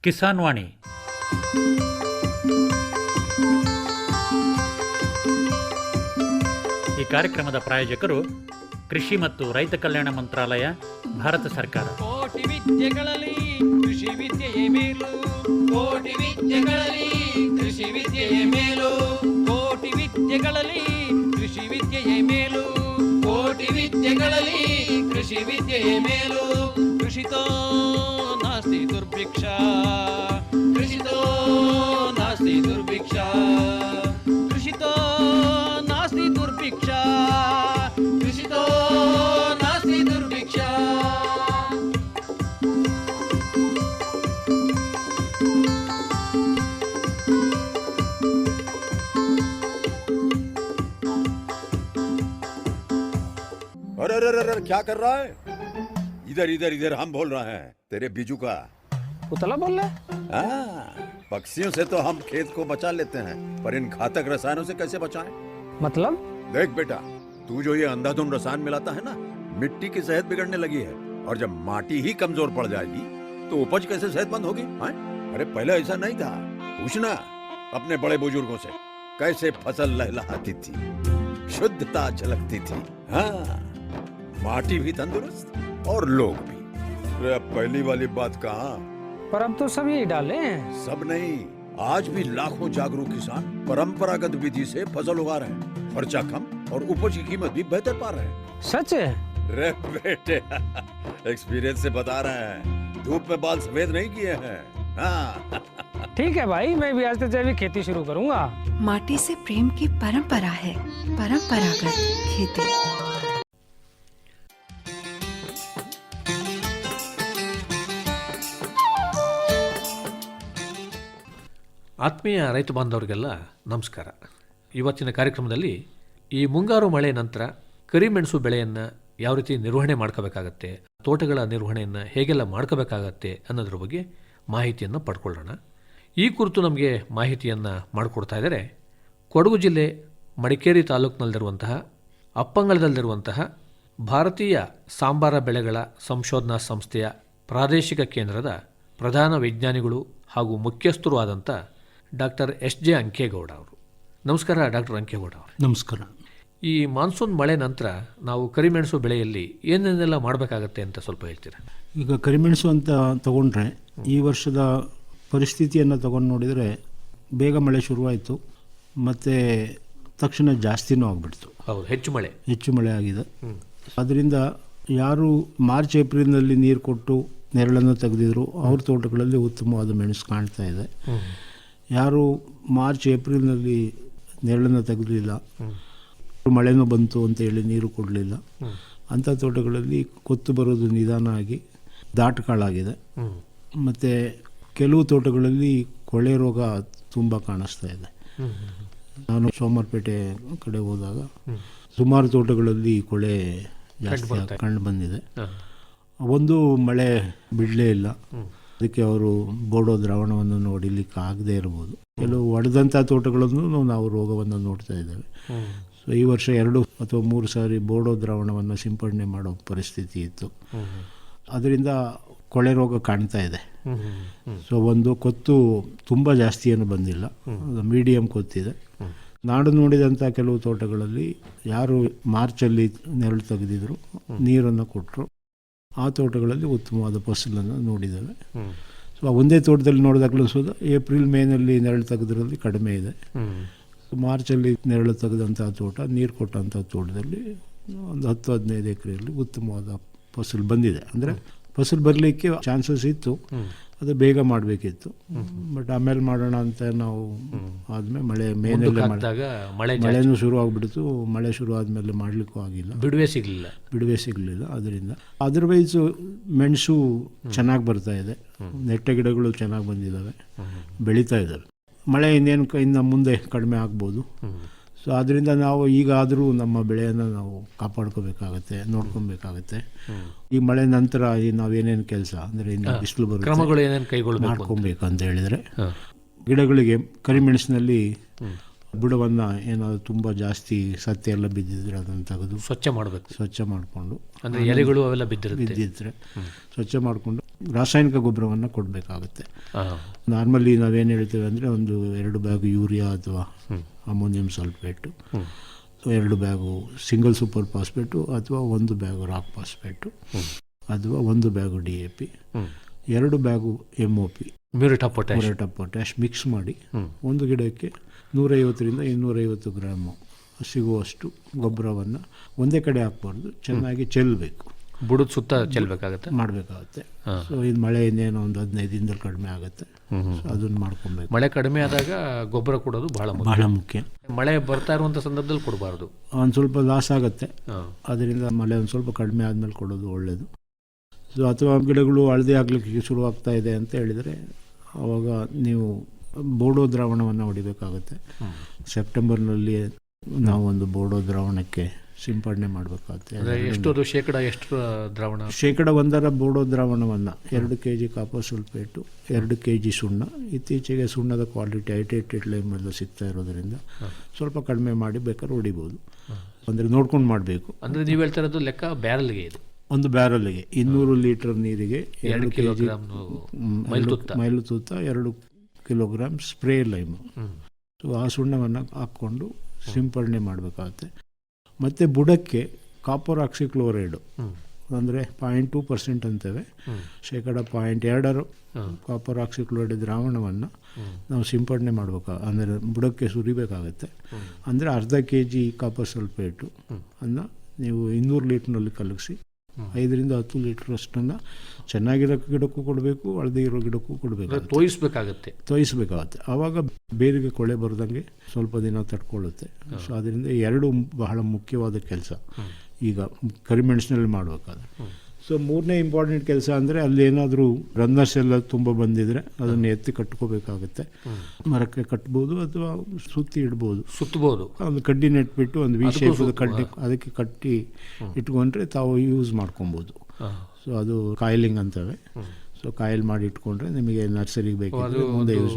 ಕಿಸಾನ್ ವಾಣಿ. ಈ ಕಾರ್ಯಕ್ರಮದ ಪ್ರಾಯೋಜಕರು ಕೃಷಿ ಮತ್ತು ರೈತ ಕಲ್ಯಾಣ ಮಂತ್ರಾಲಯ, ಭಾರತ ಸರ್ಕಾರ. ಕೋಟಿ ವಿದ್ಯೆಗಳಲ್ಲಿ ಕೃಷಿ ವಿದ್ಯೆಯೇ ಮೇಲು, ಕೋಟಿ ವಿದ್ಯೆಗಳಲ್ಲಿ ಕೃಷಿ ವಿದ್ಯೆಯೇ ಮೇಲು, ಕೋಟಿ ವಿದ್ಯೆಗಳಲ್ಲಿ ಕೃಷಿ ವಿದ್ಯೆಯೇ ಮೇಲು, ಕೋಟಿ ವಿದ್ಯೆಗಳಲ್ಲಿ ಕೃಷಿ ವಿದ್ಯೆಯೇ ಮೇಲು. ಕೃಷಿತೋ ನಾಸ್ತಿ ದುರ್ಭಿಕ್ಷ, ಕೃಷಿತೋ ನಾಸ್ತಿ ದುರ್ಭಿಕ್ಷ, ಕೃಷಿತೋ ನಾಸ್ತಿ ದುರ್ಭಿಕ್ಷ, ಕೃಷಿತೋ ನಾಸ್ತಿ ದುರ್ಭಿಕ್ಷ. अरे अरे अरे क्या कर रहा है? इधर इधर इधर हम बोल रहे हैं तेरे बीजू का. उतला बोल रहा है? हाँ, पक्षियों से तो हम खेत को बचा लेते हैं, पर इन घातक रसायनों से कैसे बचाएं? मतलब? देख बेटा, तू जो ये अंधाधुंध रसायन मिलाता है ना, मिट्टी की सेहत बिगड़ने लगी है. और जब माटी ही कमजोर पड़ जाएगी तो उपज कैसे सेहतमंद होगी? हाँ? अरे पहले ऐसा नहीं था. पूछना अपने बड़े बुजुर्गों से, कैसे फसल लहलहाती थी, शुद्धता झलकती थी. हाँ, माटी भी तंदुरुस्त और लोग भी. अरे अब पहली वाली बात कहाँ? पर अब तो सब यही डाले हैं. सब नहीं, आज भी लाखों जागरूक किसान परंपरागत विधि से फसल उगा रहे हैं. खर्चा कम और उपज की कीमत भी बेहतर पा रहे हैं. सच है? रे बेटे, एक्सपीरियंस से बता रहे हैं. धूप में बाल सफेद नहीं किए हैं. हाँ. ठीक है भाई, मैं भी आज से जैविक खेती शुरू करूंगा. माटी से प्रेम की परंपरा है, परंपरागत खेती. ಆತ್ಮೀಯ ರೈತ ಬಾಂಧವರಿಗೆಲ್ಲ ನಮಸ್ಕಾರ. ಇವತ್ತಿನ ಕಾರ್ಯಕ್ರಮದಲ್ಲಿ ಈ ಮುಂಗಾರು ಮಳೆ ನಂತರ ಕರಿಮೆಣಸು ಬೆಳೆಯನ್ನು ಯಾವ ರೀತಿ ನಿರ್ವಹಣೆ ಮಾಡ್ಕೋಬೇಕಾಗತ್ತೆ, ತೋಟಗಳ ನಿರ್ವಹಣೆಯನ್ನು ಹೇಗೆಲ್ಲ ಮಾಡ್ಕೋಬೇಕಾಗತ್ತೆ ಅನ್ನೋದ್ರ ಬಗ್ಗೆ ಮಾಹಿತಿಯನ್ನು ಪಡ್ಕೊಳ್ಳೋಣ. ಈ ಕುರಿತು ನಮಗೆ ಮಾಹಿತಿಯನ್ನು ಮಾಡಿಕೊಡ್ತಾ ಇದ್ದಾರೆ ಕೊಡಗು ಜಿಲ್ಲೆ ಮಡಿಕೇರಿ ತಾಲೂಕಿನಲ್ಲಿರುವಂತಹ ಅಪ್ಪಂಗಳದಲ್ಲಿರುವಂತಹ ಭಾರತೀಯ ಸಾಂಬಾರ ಬೆಳೆಗಳ ಸಂಶೋಧನಾ ಸಂಸ್ಥೆಯ ಪ್ರಾದೇಶಿಕ ಕೇಂದ್ರದ ಪ್ರಧಾನ ವಿಜ್ಞಾನಿಗಳು ಹಾಗೂ ಮುಖ್ಯಸ್ಥರು ಆದಂಥ ಡಾಕ್ಟರ್ ಎಸ್ ಜೆ ಅಂಕೇಗೌಡ ಅವರು. ನಮಸ್ಕಾರ ಡಾಕ್ಟರ್ ಅಂಕೇಗೌಡ ಅವರು. ನಮಸ್ಕಾರ. ಈ ಮಾನ್ಸೂನ್ ಮಳೆ ನಂತರ ನಾವು ಕರಿಮೆಣಸು ಬೆಳೆಯಲ್ಲಿ ಏನೇನೆಲ್ಲ ಮಾಡಬೇಕಾಗತ್ತೆ ಅಂತ ಸ್ವಲ್ಪ ಹೇಳ್ತೀರಾ? ಈಗ ಕರಿಮೆಣಸು ಅಂತ ತಗೊಂಡ್ರೆ ಈ ವರ್ಷದ ಪರಿಸ್ಥಿತಿಯನ್ನು ತಗೊಂಡು ನೋಡಿದರೆ ಬೇಗ ಮಳೆ ಶುರುವಾಯಿತು, ಮತ್ತು ತಕ್ಷಣ ಜಾಸ್ತಿನೂ ಆಗಿಬಿಡ್ತು. ಹೌದು, ಹೆಚ್ಚು ಮಳೆ ಆಗಿದೆ. ಅದರಿಂದ ಯಾರು ಮಾರ್ಚ್ ಏಪ್ರಿಲ್ನಲ್ಲಿ ನೀರು ಕೊಟ್ಟು ನೆರಳನ್ನು ತೆಗೆದಿದ್ರು ಅವ್ರ ತೋಟಗಳಲ್ಲಿ ಉತ್ತಮವಾದ ಮೆಣಸು ಕಾಣ್ತಾ ಇದೆ. ಯಾರು ಮಾರ್ಚ್ ಏಪ್ರಿಲ್ನಲ್ಲಿ ನೆರಳನ್ನು ತೆಗೆದಿಲ್ಲ, ಮಳೆನೂ ಬಂತು ಅಂತೇಳಿ ನೀರು ಕೊಡಲಿಲ್ಲ, ಅಂಥ ತೋಟಗಳಲ್ಲಿ ಕೊತ್ತು ಬರೋದು ನಿಧಾನ ಆಗಿ ದಾಟುಕಾಳಾಗಿದೆ. ಮತ್ತು ಕೆಲವು ತೋಟಗಳಲ್ಲಿ ಕೊಳೆ ರೋಗ ತುಂಬ ಕಾಣಿಸ್ತಾ ಇದೆ. ನಾನು ಸೋಮವಾರಪೇಟೆ ಕಡೆ ಹೋದಾಗ ಸುಮಾರು ತೋಟಗಳಲ್ಲಿ ಕೊಳೆ ಜಾಸ್ತಿ ಕಂಡು ಬಂದಿದೆ. ಒಂದು ಮಳೆ ಬಿಡಲೇ ಇಲ್ಲ, ಅದಕ್ಕೆ ಅವರು ಬೋಡೋ ದ್ರಾವಣವನ್ನು ಹೊಡಿಲಿಕ್ಕೆ ಆಗದೇ ಇರ್ಬೋದು. ಕೆಲವು ಒಡೆದಂಥ ತೋಟಗಳನ್ನು ನಾವು ರೋಗವನ್ನು ನೋಡ್ತಾ ಇದ್ದೇವೆ. ಸೊ ಈ ವರ್ಷ 2 ಅಥವಾ 3 ಸಾರಿ ಬೋಡೋ ದ್ರಾವಣವನ್ನು ಸಿಂಪಡಣೆ ಮಾಡೋ ಪರಿಸ್ಥಿತಿ ಇತ್ತು. ಅದರಿಂದ ಕೊಳೆ ರೋಗ ಕಾಣ್ತಾ ಇದೆ. ಸೊ ಒಂದು ಕೊತ್ತು ತುಂಬ ಜಾಸ್ತಿ ಏನು ಬಂದಿಲ್ಲ, ಮೀಡಿಯಮ್ ಕೊತ್ತಿದೆ. ನಾಡು ನೋಡಿದಂಥ ಕೆಲವು ತೋಟಗಳಲ್ಲಿ ಯಾರು ಮಾರ್ಚಲ್ಲಿ ನೆರಳು ತೆಗೆದಿದ್ರು, ನೀರನ್ನು ಕೊಟ್ಟರು, ಆ ತೋಟಗಳಲ್ಲಿ ಉತ್ತಮವಾದ ಫಸಲನ್ನು ನೋಡಿದ್ದೇವೆ. ಸೊ ಒಂದೇ ತೋಟದಲ್ಲಿ ನೋಡಿದಾಗಲೂ ಸುದ ಏಪ್ರಿಲ್ ಮೇನಲ್ಲಿ ನೆರಳು ತೆಗೆದ್ರಲ್ಲಿ ಕಡಿಮೆ ಇದೆ. ಮಾರ್ಚಲ್ಲಿ ನೆರಳು ತೆಗೆದಂಥ ತೋಟ, ನೀರು ಕೊಟ್ಟಂಥ ತೋಟದಲ್ಲಿ ಒಂದು 10-15 ಎಕರೆಯಲ್ಲಿ ಉತ್ತಮವಾದ ಫಸಲು ಬಂದಿದೆ. ಅಂದರೆ ಫಸಲು ಬರಲಿಕ್ಕೆ ಚಾನ್ಸಸ್ ಇತ್ತು, ಅದು ಬೇಗ ಮಾಡಬೇಕಿತ್ತು. ಬಟ್ ಆಮೇಲೆ ಮಾಡೋಣ ಅಂತ ನಾವು ಆದಮೇಲೆ ಮಳೆನೂ ಶುರು ಆಗಿಬಿಡ್ತು. ಮಳೆ ಶುರು ಆದಮೇಲೆ ಮಾಡಲಿಕ್ಕೂ ಆಗಿಲ್ಲ, ಬಿಡುವೆ ಸಿಗಲಿಲ್ಲ. ಅದರಿಂದ ಅದರ್ವೈಸ್ ಮೆಣಸು ಚೆನ್ನಾಗಿ ಬರ್ತಾ ಇದೆ, ನೆಟ್ಟ ಗಿಡಗಳು ಚೆನ್ನಾಗಿ ಬಂದಿದ್ದಾವೆ, ಬೆಳೀತಾ ಇದ್ದಾವೆ. ಮಳೆ ಇನ್ನು ಮುಂದೆ ಕಡಿಮೆ ಆಗ್ಬೋದು. ಸೊ ಅದರಿಂದ ನಾವು ಈಗಾದರೂ ನಮ್ಮ ಬೆಳೆಯನ್ನು ನಾವು ಕಾಪಾಡ್ಕೋಬೇಕಾಗತ್ತೆ, ನೋಡ್ಕೊಬೇಕಾಗತ್ತೆ. ಈ ಮಳೆ ನಂತರ ನಾವೇನೇನು ಕೆಲಸ ಅಂದರೆ ಇನ್ನು ಬಿಸಿಲು ಬರುತ್ತೆ ಮಾಡ್ಕೊಬೇಕು ಅಂತ ಹೇಳಿದರೆ, ಗಿಡಗಳಿಗೆ ಕರಿಮೆಣಸಿನಲ್ಲಿ ಬುಡವನ್ನು ಏನಾದರೂ ತುಂಬ ಜಾಸ್ತಿ ಸತ್ಯ ಎಲ್ಲ ಬಿದ್ದಿದ್ರೆ ಅದನ್ನು ತೆಗೆದು ಸ್ವಚ್ಛ ಮಾಡಬೇಕು. ಸ್ವಚ್ಛ ಮಾಡಿಕೊಂಡು ಅಂದರೆ ಎಲೆಗಳು ಅವೆಲ್ಲ ಬಿದ್ದಿದ್ರೆ ಸ್ವಚ್ಛ ಮಾಡಿಕೊಂಡು ರಾಸಾಯನಿಕ ಗೊಬ್ಬರವನ್ನು ಕೊಡಬೇಕಾಗುತ್ತೆ. ಹಾಂ ನಾರ್ಮಲಿ ನಾವೇನು ಹೇಳ್ತೇವೆ ಅಂದರೆ ಒಂದು 2 ಬ್ಯಾಗ್ ಯೂರಿಯಾ ಅಥವಾ ammonium sulphate, 2 bag single super phosphate ಅಥವಾ 1 ಬ್ಯಾಗು ರಾಕ್ ಫಾಸ್ಫೇಟು ಅಥವಾ 1 bag DAP, 2 bag MOP muriate of potash mix ಮಾಡಿ ಒಂದು ಗಿಡಕ್ಕೆ 150ರಿಂದ 250 ಗ್ರಾಮು ಸಿಗುವಷ್ಟು ಗೊಬ್ಬರವನ್ನು ಒಂದೇ ಕಡೆ ಹಾಕ್ಬಾರ್ದು, ಚೆನ್ನಾಗಿ ಚೆಲ್ಲಬೇಕು, ಬುಡದ ಸುತ್ತ ಚೆಲ್ಲಬೇಕಾಗತ್ತೆ, ಮಾಡಬೇಕಾಗುತ್ತೆ. ಸೊ ಇದು ಮಳೆ ಇನ್ನೇನೋ ಒಂದು 15 ದಿನದಲ್ಲಿ ಕಡಿಮೆ ಆಗುತ್ತೆ. ಸೊ ಅದನ್ನು ಮಾಡ್ಕೊಬೇಕು. ಮಳೆ ಕಡಿಮೆ ಆದಾಗ ಗೊಬ್ಬರ ಕೊಡೋದು ಬಹಳ ಮುಖ್ಯ. ಮಳೆ ಬರ್ತಾ ಇರುವಂಥ ಸಂದರ್ಭದಲ್ಲಿ ಕೊಡಬಾರ್ದು, ಒಂದು ಸ್ವಲ್ಪ ಲಾಸ್ ಆಗುತ್ತೆ. ಅದರಿಂದ ಮಳೆ ಒಂದು ಸ್ವಲ್ಪ ಕಡಿಮೆ ಆದಮೇಲೆ ಕೊಡೋದು ಒಳ್ಳೆಯದು. ಸೊ ಅಥವಾ ಗಿಡಗಳು ಹಳದಿ ಆಗಲಿಕ್ಕೆ ಶುರುವಾಗ್ತಾ ಇದೆ ಅಂತ ಹೇಳಿದರೆ ಆವಾಗ ನೀವು ಬೋಡೋ ದ್ರಾವಣವನ್ನು ಹೊಡಿಬೇಕಾಗುತ್ತೆ. ಸೆಪ್ಟೆಂಬರ್ನಲ್ಲಿ ನಾವು ಒಂದು ಬೋಡೋ ದ್ರಾವಣಕ್ಕೆ ಸಿಂಪಡಣೆ ಮಾಡಬೇಕಾಗುತ್ತೆ. ಎಷ್ಟು ಶೇಕಡ ಎಷ್ಟು ದ್ರಾವಣ? ಶೇಕಡ 1 ಬೋಡೋ ದ್ರಾವಣವನ್ನು 2 kg ಕಾಪರ್ ಸಲ್ಫೇಟು, 2 kg ಸುಣ್ಣ. ಇತ್ತೀಚೆಗೆ ಸುಣ್ಣದ ಕ್ವಾಲಿಟಿ ಹೈಡ್ರೇಟೆಡ್ ಲೈಮ್ ಎಲ್ಲ ಸಿಗ್ತಾ ಇರೋದರಿಂದ ಸ್ವಲ್ಪ ಕಡಿಮೆ ಮಾಡಿ ಬೇಕಾದ್ರೆ ಹೊಡಿಬೋದು. ಅಂದರೆ ನೋಡ್ಕೊಂಡು ಮಾಡಬೇಕು. ಅಂದರೆ ನೀವು ಹೇಳ್ತಾ ಇರೋದು ಲೆಕ್ಕ ಬ್ಯಾರಲ್ಗೆ ಇದು? ಒಂದು ಬ್ಯಾರಲ್ಗೆ 200 ಲೀಟರ್ ನೀರಿಗೆ 2 kg ಮೈಲುತೂತ, 2 kilogram spray lime. So ಆ ಸುಣ್ಣವನ್ನು ಹಾಕ್ಕೊಂಡು ಸಿಂಪಡಣೆ ಮಾಡಬೇಕಾಗುತ್ತೆ. ಮತ್ತು ಬುಡಕ್ಕೆ ಕಾಪರ್ ಆಕ್ಸಿಕ್ಲೋರೈಡು ಅಂದರೆ 0.2% ಅಂತೇವೆ, ಶೇಕಡ 0.2 ಕಾಪರ್ ಆಕ್ಸಿಕ್ಲೋರೈಡ್ ದ್ರಾವಣವನ್ನು ನಾವು ಸಿಂಪಡಣೆ ಮಾಡಬೇಕು. ಅಂದರೆ ಬುಡಕ್ಕೆ ಸುರಿಬೇಕಾಗತ್ತೆ. ಅಂದರೆ ಅರ್ಧ kg ಕಾಪರ್ ಸಲ್ಫೇಟು ಅನ್ನು ನೀವು 200 ಲೀಟ್ರ್ನಲ್ಲಿ ಕಲಗಿಸಿ 5ರಿಂದ 10 ಲೀಟ್ರ್ ಅಷ್ಟನ್ನು ಚೆನ್ನಾಗಿರೋ ಗಿಡಕ್ಕೂ ಕೊಡಬೇಕು, ಹಳದಿ ಇರೋ ಗಿಡಕ್ಕೂ ಕೊಡಬೇಕು, ತೋಯಿಸ್ಬೇಕಾಗತ್ತೆ. ಆವಾಗ ಬೇರಿಗೆ ಕೊಳೆ ಬರದಂಗೆ ಸ್ವಲ್ಪ ದಿನ ತಡ್ಕೊಳ್ಳುತ್ತೆ. ಸೊ ಅದರಿಂದ 2 ಬಹಳ ಮುಖ್ಯವಾದ ಕೆಲಸ ಈಗ ಕರಿಮೆಣಸಿನಲ್ಲಿ ಮಾಡಬೇಕಾದ್ರೆ. ಸೊ 3ನೇ ಇಂಪಾರ್ಟೆಂಟ್ ಕೆಲಸ ಅಂದರೆ ಅಲ್ಲಿ ಏನಾದರೂ ರನ್ನರ್ಸ್ ಎಲ್ಲ ತುಂಬ ಬಂದಿದ್ರೆ ಅದನ್ನು ಎತ್ತಿ ಕಟ್ಕೋಬೇಕಾಗುತ್ತೆ. ಮರಕ್ಕೆ ಕಟ್ಬೋದು ಅಥವಾ ಸುತ್ತಬೋದು. ಒಂದು ಕಡ್ಡಿ ನೆಟ್ಬಿಟ್ಟು ಒಂದು ವಿ ಶೇಪ್ ಕಡ್ಡಿ ಅದಕ್ಕೆ ಕಟ್ಟಿ ಇಟ್ಕೊಂಡ್ರೆ ತಾವು ಯೂಸ್ ಮಾಡ್ಕೊಬೋದು. ಸೊ ಅದು ಕಾಯಿಲಿಂಗ್ ಅಂತವೆ. ಸೊ ಕಾಯಿಲ್ ಮಾಡಿ ಇಟ್ಕೊಂಡ್ರೆ ನಿಮಗೆ ನರ್ಸರಿಗೆ ಬೇಕಿದ್ರೆ ಮುಂದೆ ಯೂಸ್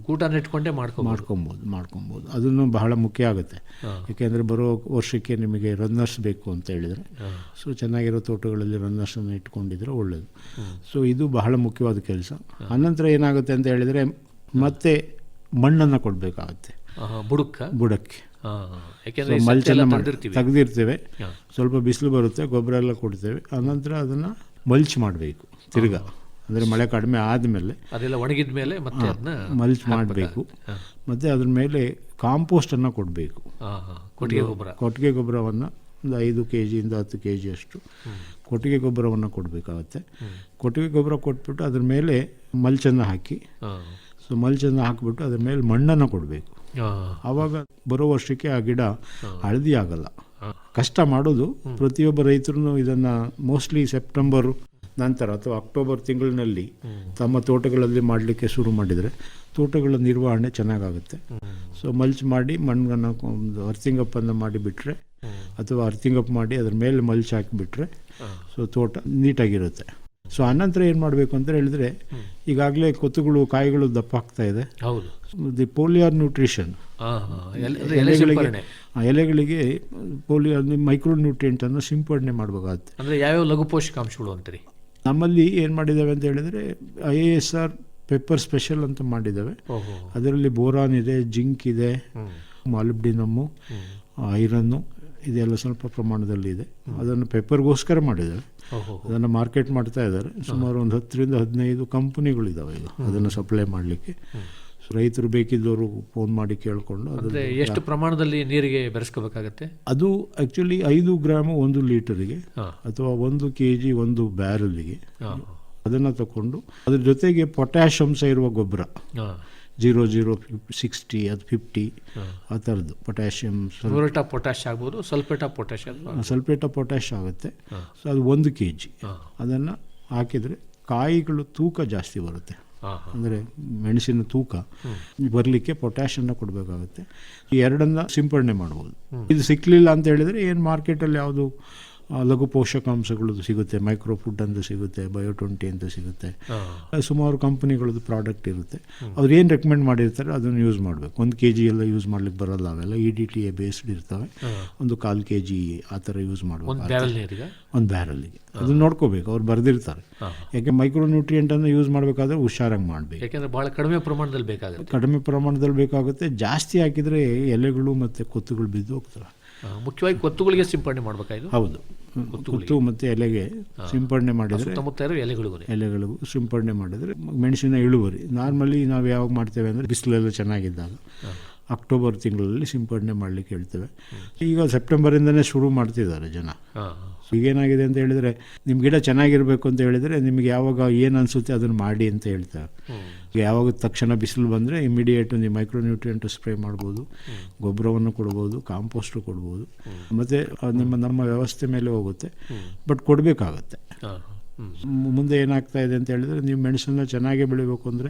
ಗೂಟನ ಇಟ್ಕೊಂಡೇ ಮಾಡ್ಕೊಬೋದು. ಅದನ್ನು ಬಹಳ ಮುಖ್ಯ ಆಗುತ್ತೆ. ಯಾಕೆಂದರೆ ಬರೋ ವರ್ಷಕ್ಕೆ ನಿಮಗೆ ರನ್ನರ್ಸ್ ಬೇಕು ಅಂತ ಹೇಳಿದರೆ, ಸೊ ಚೆನ್ನಾಗಿರೋ ತೋಟಗಳಲ್ಲಿ ರನ್ನರ್ಸನ್ನು ಇಟ್ಕೊಂಡಿದ್ರೆ ಒಳ್ಳೆಯದು. ಸೊ ಇದು ಬಹಳ ಮುಖ್ಯವಾದ ಕೆಲಸ. ಅನಂತರ ಏನಾಗುತ್ತೆ ಅಂತ ಹೇಳಿದರೆ ಮತ್ತೆ ಮಣ್ಣನ್ನು ಕೊಡಬೇಕಾಗತ್ತೆ ಬುಡಕ್ಕೆ. ಮಲ್ಚನ್ನು ತೆಗೆದಿರ್ತೇವೆ, ಸ್ವಲ್ಪ ಬಿಸಿಲು ಬರುತ್ತೆ, ಗೊಬ್ಬರ ಎಲ್ಲ ಕೊಡ್ತೇವೆ. ಆನಂತರ ಅದನ್ನು ಮಲ್ಚ್ ಮಾಡಬೇಕು ತಿರ್ಗಾ. ಅಂದರೆ ಮಳೆ ಕಡಿಮೆ ಆದಮೇಲೆ ಅದೆಲ್ಲ ಒಣಗಿದ ಮೇಲೆ ಮತ್ತೆ ಅದನ್ನ ಮಲ್ಚ್ ಮಾಡಬೇಕು. ಮತ್ತು ಅದ್ರ ಮೇಲೆ ಕಾಂಪೋಸ್ಟನ್ನು ಕೊಡಬೇಕು. ಕೊಟ್ಟಿಗೆ ಗೊಬ್ಬರವನ್ನು ಒಂದು 5 kgಯಿಂದ 10 kg ಅಷ್ಟು ಕೊಟ್ಟಿಗೆ ಗೊಬ್ಬರವನ್ನು ಕೊಡಬೇಕಾಗತ್ತೆ. ಕೊಟ್ಟಿಗೆ ಗೊಬ್ಬರ ಕೊಟ್ಬಿಟ್ಟು ಅದ್ರ ಮೇಲೆ ಮಲ್ಚನ್ನು ಹಾಕಿ, ಸೊ ಮಲ್ಚನ್ನು ಹಾಕಿಬಿಟ್ಟು ಅದ್ರ ಮೇಲೆ ಮಣ್ಣನ್ನು ಕೊಡಬೇಕು. ಆವಾಗ ಬರೋ ವರ್ಷಕ್ಕೆ ಆ ಗಿಡ ಹಳದಿ ಆಗಲ್ಲ. ಕಷ್ಟ ಮಾಡೋದು ಪ್ರತಿಯೊಬ್ಬ ರೈತರು ಇದನ್ನು ಮೋಸ್ಟ್ಲಿ ಸೆಪ್ಟೆಂಬರ್ ನಂತರ ಅಥವಾ ಅಕ್ಟೋಬರ್ ತಿಂಗಳಿನಲ್ಲಿ ತಮ್ಮ ತೋಟಗಳಲ್ಲಿ ಮಾಡಲಿಕ್ಕೆ ಶುರು ಮಾಡಿದರೆ ತೋಟಗಳ ನಿರ್ವಹಣೆ ಚೆನ್ನಾಗಾಗುತ್ತೆ. ಸೊ ಮಲ್ಚ್ ಮಾಡಿ ಮಣ್ಣನ್ನು ಒಂದು ಅರ್ಥಿಂಗಪ್ಪನ್ನು ಮಾಡಿಬಿಟ್ರೆ ಅಥವಾ ಅರ್ಥಿಂಗಪ್ ಮಾಡಿ ಅದ್ರ ಮೇಲೆ ಮಲ್ಚ್ ಹಾಕಿಬಿಟ್ರೆ ಸೊ ತೋಟ ನೀಟಾಗಿರುತ್ತೆ. ಸೊ ಆನಂತರ ಏನು ಮಾಡಬೇಕು ಅಂತ ಹೇಳಿದ್ರೆ, ಈಗಾಗಲೇ ಕೊತ್ತುಗಳು ಕಾಯಿಗಳು ದಪ್ಪ ಆಗ್ತಾ ಇದೆ. ದಿ ಪೋಲಿಯರ್ ನ್ಯೂಟ್ರಿಷನ್ ಎಲೆಗಳಿಗೆ ಪೋಲಿಯರ್ ಮೈಕ್ರೋ ನ್ಯೂಟ್ರಿಯೆಂಟನ್ನು ಸಿಂಪಡಣೆ ಮಾಡಬೇಕಾಗುತ್ತೆ. ಅಂದರೆ ಯಾವ್ಯಾವ ಲಘು ಪೋಷಕಾಂಶಗಳು ಅಂತೀರಿ? ನಮ್ಮಲ್ಲಿ ಏನು ಮಾಡಿದ್ದಾವೆ ಅಂತ ಹೇಳಿದರೆ IASR ಪೆಪ್ಪರ್ ಸ್ಪೆಷಲ್ ಅಂತ ಮಾಡಿದ್ದಾವೆ. ಅದರಲ್ಲಿ ಬೋರಾನ್ ಇದೆ, ಜಿಂಕ್ ಇದೆ, ಮಾಲಿಬ್ಡಿನಮ್ಮು, ಐರನ್ನು ಇದೆಲ್ಲ ಸ್ವಲ್ಪ ಪ್ರಮಾಣದಲ್ಲಿ ಇದೆ. ಅದನ್ನು ಪೆಪ್ಪರ್ಗೋಸ್ಕರ ಮಾಡಿದ್ದಾರೆ. ಅದನ್ನು ಮಾರ್ಕೆಟ್ ಮಾಡ್ತಾ ಇದ್ದಾರೆ. ಸುಮಾರು ಒಂದು 10ರಿಂದ 15 ಕಂಪನಿಗಳಿದ್ದಾವೆ ಈಗ ಅದನ್ನು ಸಪ್ಲೈ ಮಾಡಲಿಕ್ಕೆ. ರೈತರು ಬೇಕಿದ್ದವರು ಫೋನ್ ಮಾಡಿ ಕೇಳಿಕೊಂಡು ಅಂದರೆ ಎಷ್ಟು ಪ್ರಮಾಣದಲ್ಲಿ ನೀರಿಗೆ ಬೆರೆಸ್ಕೋಬೇಕಾಗತ್ತೆ? ಅದು ಆ್ಯಕ್ಚುಲಿ 5 ಗ್ರಾಮ್ 1 ಲೀಟರಿಗೆ ಅಥವಾ 1 kg 1 ಬ್ಯಾರಲ್ಗೆ ಅದನ್ನು ತಗೊಂಡು ಅದ್ರ ಜೊತೆಗೆ ಪೊಟ್ಯಾಷ್ ಅಂಶ ಇರುವ ಗೊಬ್ಬರ 0060 ಅದು 50 ಆ ಥರದ್ದು ಪೊಟ್ಯಾಷಿಯಂ, ಪೊಟ್ಯಾಷ್ ಆಗ್ಬೋದು, ಸಲ್ಫೇಟ್ ಆಫ್ ಪೊಟ್ಯಾಷ್ ಆಗುತ್ತೆ. ಸೊ ಅದು 1 kg ಅದನ್ನು ಹಾಕಿದರೆ ಕಾಯಿಗಳು ತೂಕ ಜಾಸ್ತಿ ಬರುತ್ತೆ. ಅಂದರೆ ಮೆಣಸಿನ ತೂಕ ಬರಲಿಕ್ಕೆ ಪೊಟ್ಯಾಷನ್ನು ಕೊಡಬೇಕಾಗುತ್ತೆ. ಈ 2 ಸಿಂಪಡಣೆ ಮಾಡ್ಬೋದು. ಇದು ಸಿಕ್ಕಲಿಲ್ಲ ಅಂತ ಹೇಳಿದರೆ ಏನು ಮಾರ್ಕೆಟಲ್ಲಿ ಯಾವುದು ಲಘು ಪೋಷಕಾಂಶಗಳು ಸಿಗುತ್ತೆ, ಮೈಕ್ರೋ ಫುಡ್ ಅಂತ ಸಿಗುತ್ತೆ, ಬಯೋ20 ಅಂತ ಸಿಗುತ್ತೆ, ಸುಮಾರು ಕಂಪನಿಗಳದ್ದು ಪ್ರಾಡಕ್ಟ್ ಇರುತ್ತೆ. ಅವ್ರು ಏನು ರೆಕಮೆಂಡ್ ಮಾಡಿರ್ತಾರೆ ಅದನ್ನು ಯೂಸ್ ಮಾಡಬೇಕು. 1 kg ಎಲ್ಲ ಯೂಸ್ ಮಾಡ್ಲಿಕ್ಕೆ ಬರಲ್ಲ, ಅವೆಲ್ಲ EDTA ಬೇಸ್ಡ್ ಇರ್ತವೆ. ಒಂದು 1/4 kg ಆ ಥರ ಯೂಸ್ ಮಾಡಬೇಕು ಒಂದು ಬ್ಯಾರಲ್ಲಿಗೆ. ಅದನ್ನ ನೋಡ್ಕೋಬೇಕು, ಅವ್ರು ಬರೆದಿರ್ತಾರೆ. ಯಾಕೆ ಮೈಕ್ರೋ ನ್ಯೂಟ್ರಿಯೆಂಟನ್ನು ಯೂಸ್ ಮಾಡಬೇಕಾದ್ರೆ ಹುಷಾರಾಗಿ ಮಾಡಬೇಕು. ಯಾಕೆಂದರೆ ಭಾಳ ಕಡಿಮೆ ಪ್ರಮಾಣದಲ್ಲಿ ಬೇಕಾಗುತ್ತೆ. ಕಡಿಮೆ ಪ್ರಮಾಣದಲ್ಲಿ ಬೇಕಾಗುತ್ತೆ. ಜಾಸ್ತಿ ಹಾಕಿದರೆ ಎಲೆಗಳು ಮತ್ತು ಕೊತ್ತುಗಳು ಬಿದ್ದು ಹೋಗ್ತವೆ. ಮುಖ್ಯವಾಗಿ ಕೊತ್ತುಗಳಿಗೆ ಸಿಂಪಡಣೆ ಮಾಡಬೇಕಾಯ್ತು. ಹೌದು, ಕೊತ್ತು ಮತ್ತು ಎಲೆಗೆ ಸಿಂಪಡಣೆ ಮಾಡಿದರೆ, ಸುತ್ತಮುತ್ತ ಇರೋ ಎಲೆಗಳಿಗೂ ಸಿಂಪಡಣೆ ಮಾಡಿದರೆ ಮೆಣಸಿನ ಇಳುವರಿ. ನಾರ್ಮಲಿ ನಾವು ಯಾವಾಗ ಮಾಡ್ತೇವೆ ಅಂದರೆ ಬಿಸಿಲೆಲ್ಲ ಚೆನ್ನಾಗಿದ್ದಾಗ ಅಕ್ಟೋಬರ್ ತಿಂಗಳಲ್ಲಿ ಸಿಂಪಡಣೆ ಮಾಡಲಿಕ್ಕೆ ಹೇಳ್ತೇವೆ. ಈಗ ಸೆಪ್ಟೆಂಬರಿಂದನೇ ಶುರು ಮಾಡ್ತಿದ್ದಾರೆ ಜನ. ಈಗೇನಾಗಿದೆ ಅಂತ ಹೇಳಿದರೆ, ನಿಮ್ಮ ಗಿಡ ಚೆನ್ನಾಗಿರಬೇಕು ಅಂತ ಹೇಳಿದರೆ ನಿಮಗೆ ಯಾವಾಗ ಏನು ಅನಿಸುತ್ತೆ ಅದನ್ನು ಮಾಡಿ ಅಂತ ಹೇಳ್ತಾರೆ. ಯಾವಾಗ ತಕ್ಷಣ ಬಿಸಿಲು ಬಂದರೆ ಇಮಿಡಿಯೇಟು ನೀವು ಮೈಕ್ರೋ ನ್ಯೂಟ್ರಿಯೆಂಟ್ ಸ್ಪ್ರೇ ಮಾಡ್ಬೋದು, ಗೊಬ್ಬರವನ್ನು ಕೊಡ್ಬೋದು, ಕಾಂಪೋಸ್ಟು ಕೊಡ್ಬೋದು. ಮತ್ತು ನಮ್ಮ ವ್ಯವಸ್ಥೆ ಮೇಲೆ ಹೋಗುತ್ತೆ, ಬಟ್ ಕೊಡಬೇಕಾಗತ್ತೆ. ಮುಂದೆ ಏನಾಗ್ತಾ ಇದೆ ಅಂತ ಹೇಳಿದರೆ, ನೀವು ಮೆಣಸನ್ನು ಚೆನ್ನಾಗಿ ಬೆಳಿಬೇಕು ಅಂದರೆ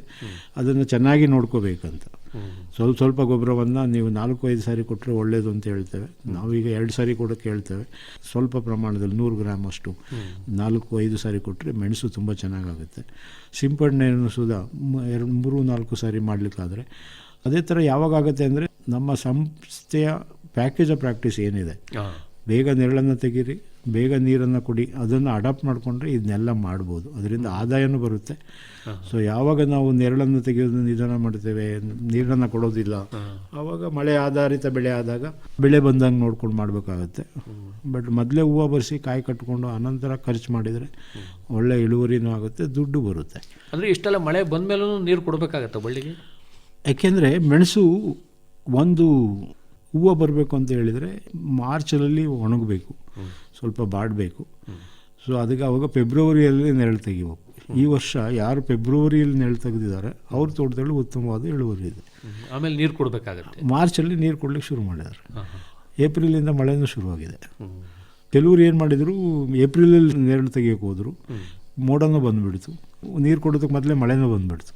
ಅದನ್ನು ಚೆನ್ನಾಗಿ ನೋಡ್ಕೋಬೇಕಂತ. ಸ್ವಲ್ಪ ಗೊಬ್ಬರವನ್ನು ನೀವು 4-5 ಸಾರಿ ಕೊಟ್ಟರೆ ಒಳ್ಳೆಯದು ಅಂತ ಹೇಳ್ತೇವೆ. ನಾವೀಗ 2 ಸಾರಿ ಕೊಡೋಕ್ಕೆ ಹೇಳ್ತೇವೆ. ಸ್ವಲ್ಪ ಪ್ರಮಾಣದಲ್ಲಿ 100 ಗ್ರಾಮ್ ಅಷ್ಟು 4-5 ಸಾರಿ ಕೊಟ್ಟರೆ ಮೆಣಸು ತುಂಬ ಚೆನ್ನಾಗಾಗುತ್ತೆ. ಸಿಂಪಡಣೆಯನ್ನು ಸುಧಾ 3-4 ಸಾರಿ ಮಾಡಲಿಕ್ಕಾದರೆ. ಅದೇ ಥರ ಯಾವಾಗುತ್ತೆ ಅಂದರೆ, ನಮ್ಮ ಸಂಸ್ಥೆಯ ಪ್ಯಾಕೇಜ್ ಆಫ್ ಪ್ರಾಕ್ಟೀಸ್ ಏನಿದೆ, ಬೇಗ ನೆರಳನ್ನು ತೆಗೀರಿ, ಬೇಗ ನೀರನ್ನು ಕೊಡಿ, ಅದನ್ನು ಅಡಾಪ್ಟ್ ಮಾಡಿಕೊಂಡ್ರೆ ಇದನ್ನೆಲ್ಲ ಮಾಡ್ಬೋದು. ಅದರಿಂದ ಆದಾಯನೂ ಬರುತ್ತೆ. ಸೊ ಯಾವಾಗ ನಾವು ನೆರಳನ್ನು ತೆಗೆಯೋದು ನಿಧಾನ ಮಾಡ್ತೇವೆ, ನೀರನ್ನು ಕೊಡೋದಿಲ್ಲ, ಆವಾಗ ಮಳೆ ಆಧಾರಿತ ಬೆಳೆ ಆದಾಗ ಬೆಳೆ ಬಂದಂಗೆ ನೋಡ್ಕೊಂಡು ಮಾಡಬೇಕಾಗತ್ತೆ. ಬಟ್ ಮೊದಲೇ ಹೂವು ಬರ್ಸಿ ಕಾಯಿ ಕಟ್ಕೊಂಡು ಅನಂತರ ಖರ್ಚು ಮಾಡಿದರೆ ಒಳ್ಳೆ ಇಳುವರಿನೂ ಆಗುತ್ತೆ, ದುಡ್ಡು ಬರುತ್ತೆ. ಅಂದರೆ ಇಷ್ಟೆಲ್ಲ ಮಳೆ ಬಂದ ಮೇಲೂ ನೀರು ಕೊಡಬೇಕಾಗತ್ತೆ ಬಳ್ಳಿಗೆ. ಯಾಕೆಂದರೆ ಮೆಣಸು ಒಂದು ಹೂವು ಬರಬೇಕು ಅಂತ ಹೇಳಿದರೆ ಮಾರ್ಚಲ್ಲಿ ಒಣಗಬೇಕು, ಸ್ವಲ್ಪ ಬಾಡಬೇಕು. ಸೊ ಅದಕ್ಕೆ ಅವಾಗ ಫೆಬ್ರವರಿಯಲ್ಲಿ ನೆರಳು ತೆಗಿಬೇಕು. ಈ ವರ್ಷ ಯಾರು ಫೆಬ್ರವರಿಯಲ್ಲಿ ನೆರಳು ತೆಗೆದಿದ್ದಾರೆ ಅವ್ರ ತೋಟದಲ್ಲಿ ಉತ್ತಮವಾದ ಇಳುವರಿ ಇದೆ. ಆಮೇಲೆ ನೀರು ಕೊಡಬೇಕಾಗತ್ತೆ. ಮಾರ್ಚಲ್ಲಿ ನೀರು ಕೊಡ್ಲಿಕ್ಕೆ ಶುರು ಮಾಡಿದ್ದಾರೆ. ಏಪ್ರಿಲಿಂದ ಮಳೆನೂ ಶುರುವಾಗಿದೆ. ಕೆಲವರು ಏನು ಮಾಡಿದರು, ಏಪ್ರಿಲಲ್ಲಿ ನೆರಳು ತೆಗಿಯೋಕೆ ಹೋದರು, ಮೋಡನೂ ಬಂದುಬಿಡ್ತು, ನೀರು ಕೊಡೋದಕ್ಕೆ ಮೊದಲೇ ಮಳೆನೂ ಬಂದುಬಿಡ್ತು.